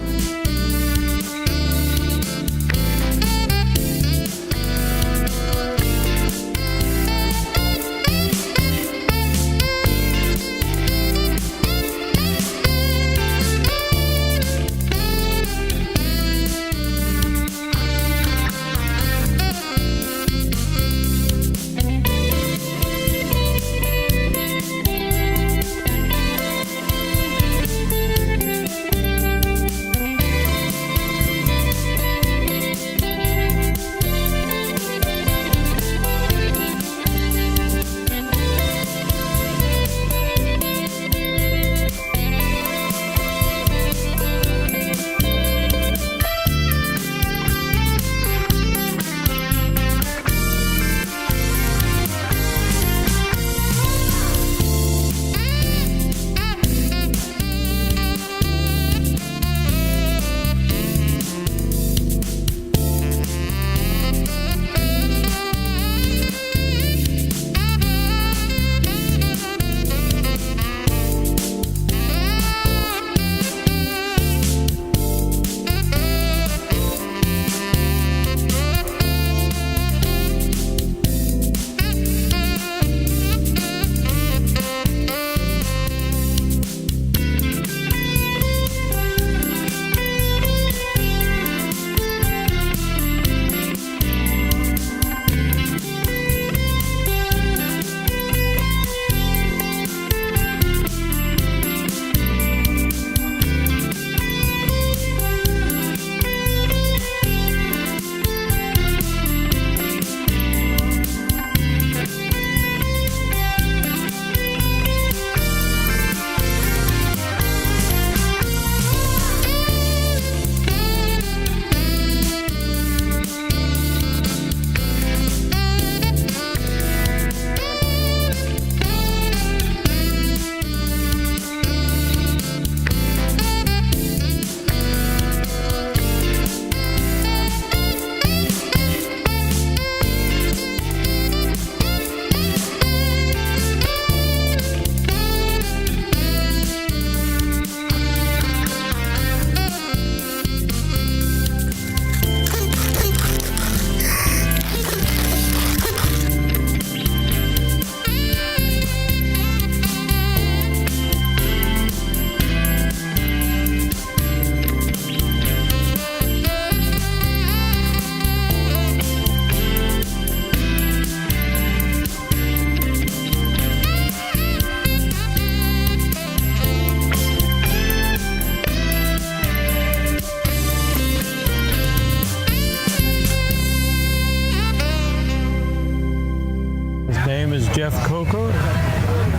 Speaker 2: local,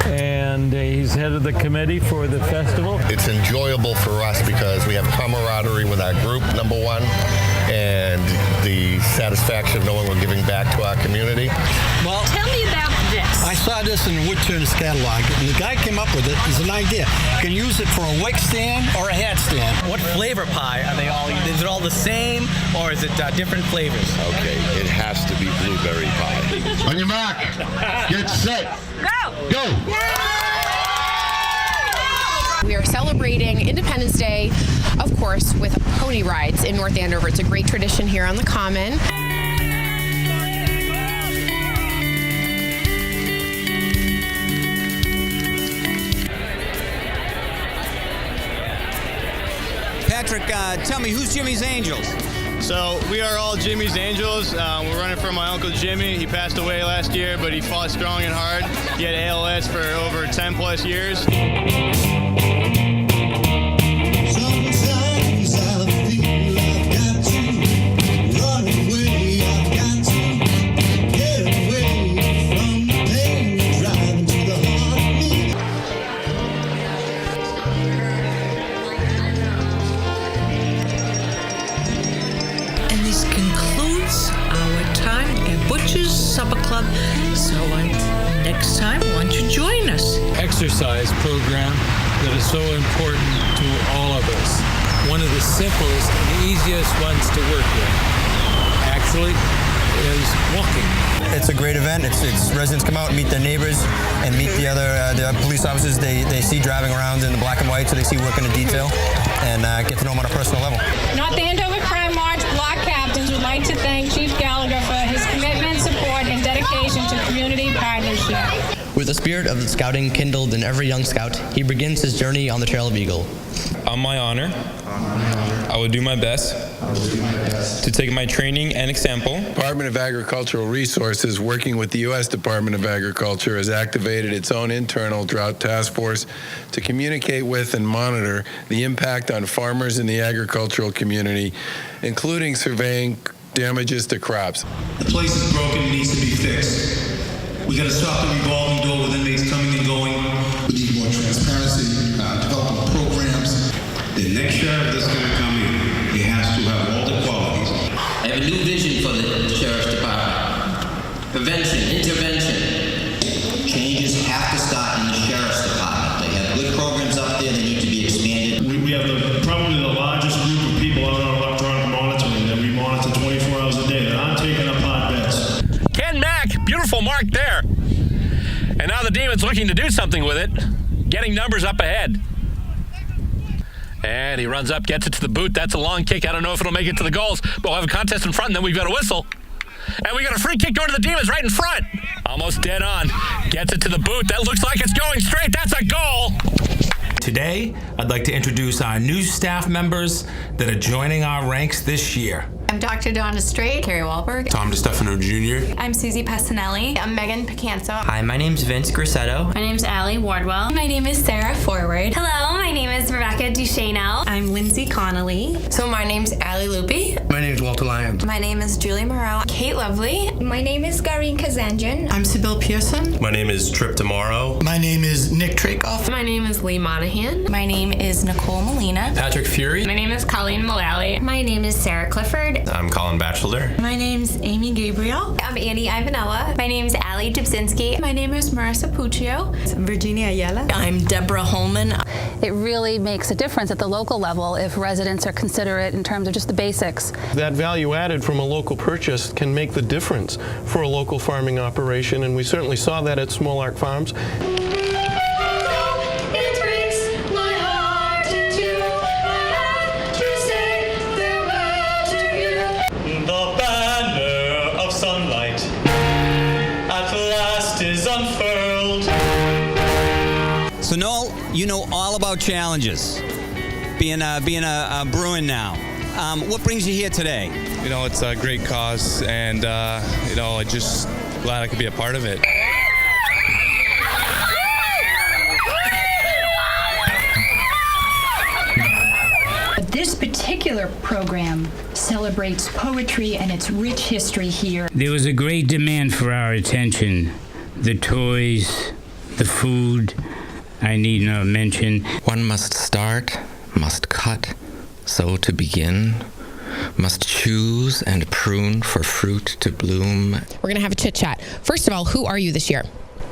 Speaker 2: and he's head of the committee for the festival.
Speaker 7: It's enjoyable for us because we have camaraderie with our group, number one, and the satisfaction of knowing we're giving back to our community.
Speaker 11: Well, tell me about this. I saw this in Woodturn's catalog, and the guy came up with it. It's an idea. You can use it for a wick stand or a hat stand.
Speaker 16: What flavor pie are they all? Is it all the same, or is it different flavors?
Speaker 7: Okay, it has to be blueberry pie.
Speaker 12: On your mark, get set, go!
Speaker 13: We are celebrating Independence Day, of course, with pony rides in North Andover. It's a great tradition here on the Common.
Speaker 14: Patrick, tell me, who's Jimmy's Angels?
Speaker 18: So we are all Jimmy's Angels. We're running for my Uncle Jimmy. He passed away last year, but he fought strong and hard. He had ALS for over 10 plus years.
Speaker 19: Supper Club. So next time, why don't you join us?
Speaker 2: Exercise program that is so important to all of us. One of the simplest and easiest ones to work with, actually, is walking.
Speaker 20: It's a great event. It's residents come out and meet their neighbors and meet the other police officers they see driving around in the black and white, so they see working in detail, and get to know them on a personal level.
Speaker 21: North Andover Crime Watch block captains would like to thank Chief Gallagher for his commitment, support, and dedication to community partnership.
Speaker 31: With the spirit of scouting kindled in every young scout, he begins his journey on the Trail of Eagle.
Speaker 22: On my honor, I will do my best to take my training and example.
Speaker 24: Department of Agricultural Resources, working with the U.S. Department of Agriculture, has activated its own internal drought task force to communicate with and monitor the impact on farmers in the agricultural community, including surveying damages to crops.
Speaker 25: The place is broken and needs to be fixed. We got to stop the revolving door with inmates coming and going.
Speaker 26: We need more transparency, development programs.
Speaker 25: The next sheriff that's going to come in, he has to have all the qualities.
Speaker 32: I have a new vision for the Sheriff's Department. Prevention, intervention. Changes have to start in the Sheriff's Department. They have good programs up there. They need to be expanded.
Speaker 25: We have probably the largest group of people out on electronic monitoring that we monitor 24 hours a day that aren't taking up hot bets.
Speaker 27: Ken Mack, beautiful mark there. And now the Demon's looking to do something with it, getting numbers up ahead. And he runs up, gets it to the boot. That's a long kick. I don't know if it'll make it to the goals, but we'll have a contest in front, and then we've got a whistle. And we got a free kick going to the Demons right in front. Almost dead on. Gets it to the boot. That looks like it's going straight. That's a goal.
Speaker 33: Today, I'd like to introduce our new staff members that are joining our ranks this year.
Speaker 34: I'm Dr. Donna Strait, Carrie Wahlberg.
Speaker 33: Tom DeStefano Jr.
Speaker 34: I'm Susie Passanelli. I'm Megan Picanso.
Speaker 31: Hi, my name's Vince Grisetto.
Speaker 34: My name's Allie Wardwell.
Speaker 35: My name is Sarah Forward. Hello, my name is Rebecca Duchesneau. I'm Lindsay Connolly.
Speaker 34: So my name's Allie Loopy.
Speaker 26: My name's Walter Lyons.
Speaker 34: My name is Julie Moreau.
Speaker 35: Kate Lovely.
Speaker 36: My name is Garine Kazanjian.
Speaker 34: I'm Sybil Pearson.
Speaker 33: My name is Trip Tomorrow.
Speaker 26: My name is Nick Trakoff.
Speaker 34: My name is Lee Monahan.
Speaker 35: My name is Nicole Molina.
Speaker 33: Patrick Fury.
Speaker 34: My name is Colleen Mullally.
Speaker 35: My name is Sarah Clifford.
Speaker 33: I'm Colin Batchelder.
Speaker 36: My name's Amy Gabriel.
Speaker 35: I'm Annie Ivanella.
Speaker 36: My name's Allie Dubzinski. My name is Marissa Puccio. Virginia Ayala.
Speaker 34: I'm Deborah Holman.
Speaker 37: It really makes a difference at the local level if residents are considerate in terms of just the basics.
Speaker 38: That value added from a local purchase can make the difference for a local farming operation, and we certainly saw that at Small Ark Farms.
Speaker 14: So Noel, you know all about challenges, being a Bruin now. What brings you here today?
Speaker 39: You know, it's a great cause, and you know, I'm just glad I could be a part of it.
Speaker 40: This particular program celebrates poetry and its rich history here.
Speaker 41: There was a great demand for our attention
Speaker 1: the toys, the food, I need not mention.
Speaker 3: One must start, must cut, so to begin, must choose and prune for fruit to bloom.
Speaker 4: We're going to have a chit-chat. First of all, who are you this year?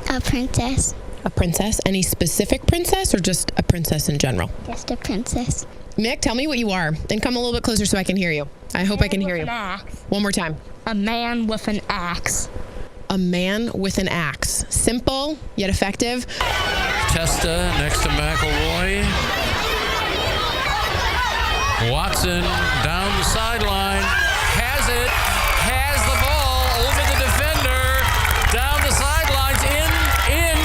Speaker 5: A princess.
Speaker 4: A princess? Any specific princess or just a princess in general?
Speaker 5: Just a princess.
Speaker 4: Mick, tell me what you are, and come a little bit closer so I can hear you. I hope I can hear you.
Speaker 5: An axe.
Speaker 4: One more time.
Speaker 5: A man with an axe.
Speaker 4: A man with an axe. Simple, yet effective.
Speaker 2: Testa next to McElroy. Watson down the sideline. Has it. Has the ball over the defender. Down the sidelines. In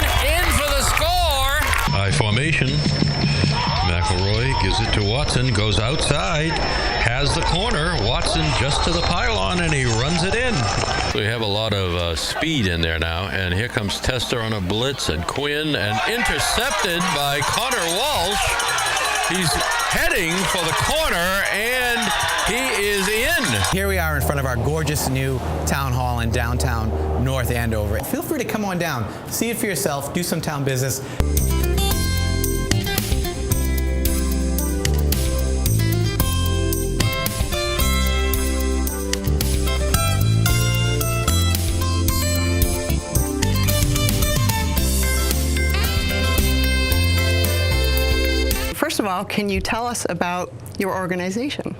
Speaker 2: for the score.
Speaker 27: High formation. McElroy gives it to Watson, goes outside, has the corner. Watson just to the pylon, and he runs it in. We have a lot of speed in there now, and here comes Tester on a blitz, and Quinn, and intercepted by Connor Walsh. He's heading for the corner, and he is in.
Speaker 6: Here we are in front of our gorgeous new town hall in downtown North Andover. Feel free to come on down, see it for yourself, do some town business.
Speaker 7: First of all, can you tell us about your organization?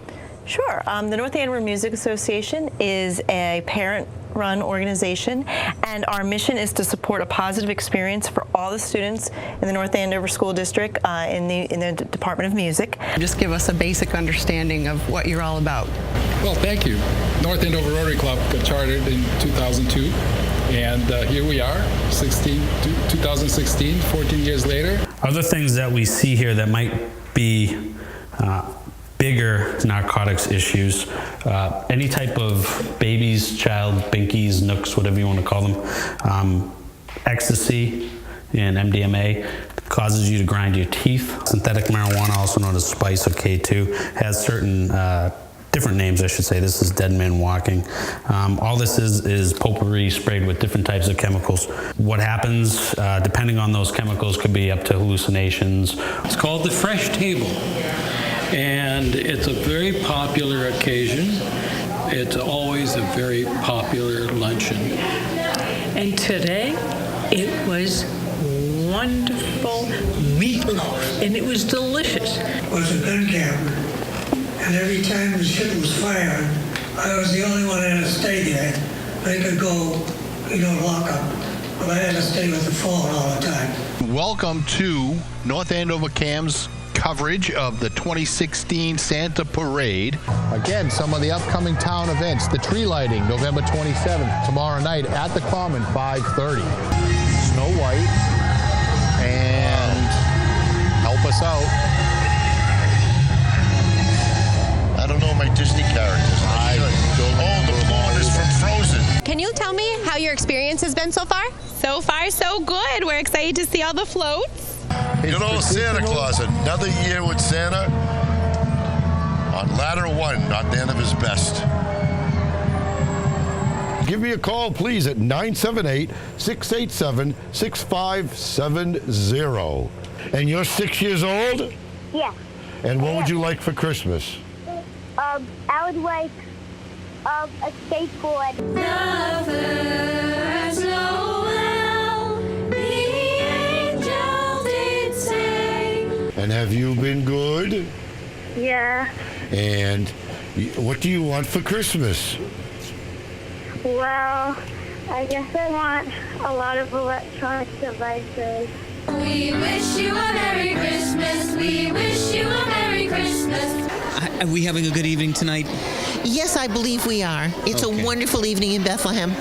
Speaker 8: Sure. The North Andover Music Association is a parent-run organization, and our mission is to support a positive experience for all the students in the North Andover School District in the Department of Music.
Speaker 7: Just give us a basic understanding of what you're all about.
Speaker 9: Well, thank you. North Andover Rotary Club got chartered in 2002, and here we are, 2016, 14 years later.
Speaker 27: Other things that we see here that might be bigger narcotics issues, any type of babies, child, binkies, nooks, whatever you want to call them, ecstasy and MDMA causes you to grind your teeth. Synthetic marijuana, also known as spice or K2, has certain different names, I should say. This is Dead Man Walking. All this is potpourri sprayed with different types of chemicals. What happens, depending on those chemicals, could be up to hallucinations.
Speaker 2: It's called the Fresh Table, and it's a very popular occasion. It's always a very popular luncheon.
Speaker 19: And today, it was wonderful meatloaf, and it was delicious.
Speaker 10: It was a gun camp. And every time the ship was fired, I was the only one that had to stay there. They could go, lock up. But I had to stay with the phone all the time.
Speaker 26: Welcome to North Andover CAM's coverage of the 2016 Santa Parade. Again, some of the upcoming town events. The tree lighting, November 27th, tomorrow night at the Common, 5:30. Snow White. And help us out.
Speaker 11: I don't know my Disney characters. The blonde is from Frozen.
Speaker 12: Can you tell me how your experience has been so far? So far, so good. We're excited to see all the floats.
Speaker 11: Good old Santa Claus. Another year with Santa on ladder one, not the end of his best.
Speaker 13: Give me a call, please, at 978-687-6570. And you're 6 years old?
Speaker 5: Yeah.
Speaker 13: And what would you like for Christmas?
Speaker 5: I would like a skateboard.
Speaker 15: The first Noel, the angels did say.
Speaker 13: And have you been good?
Speaker 5: Yeah.
Speaker 13: And what do you want for Christmas?
Speaker 5: Well, I guess I want a lot of electronic devices.
Speaker 15: We wish you a Merry Christmas. We wish you a Merry Christmas.
Speaker 16: Are we having a good evening tonight?
Speaker 19: Yes, I believe we are. It's a wonderful evening in Bethlehem.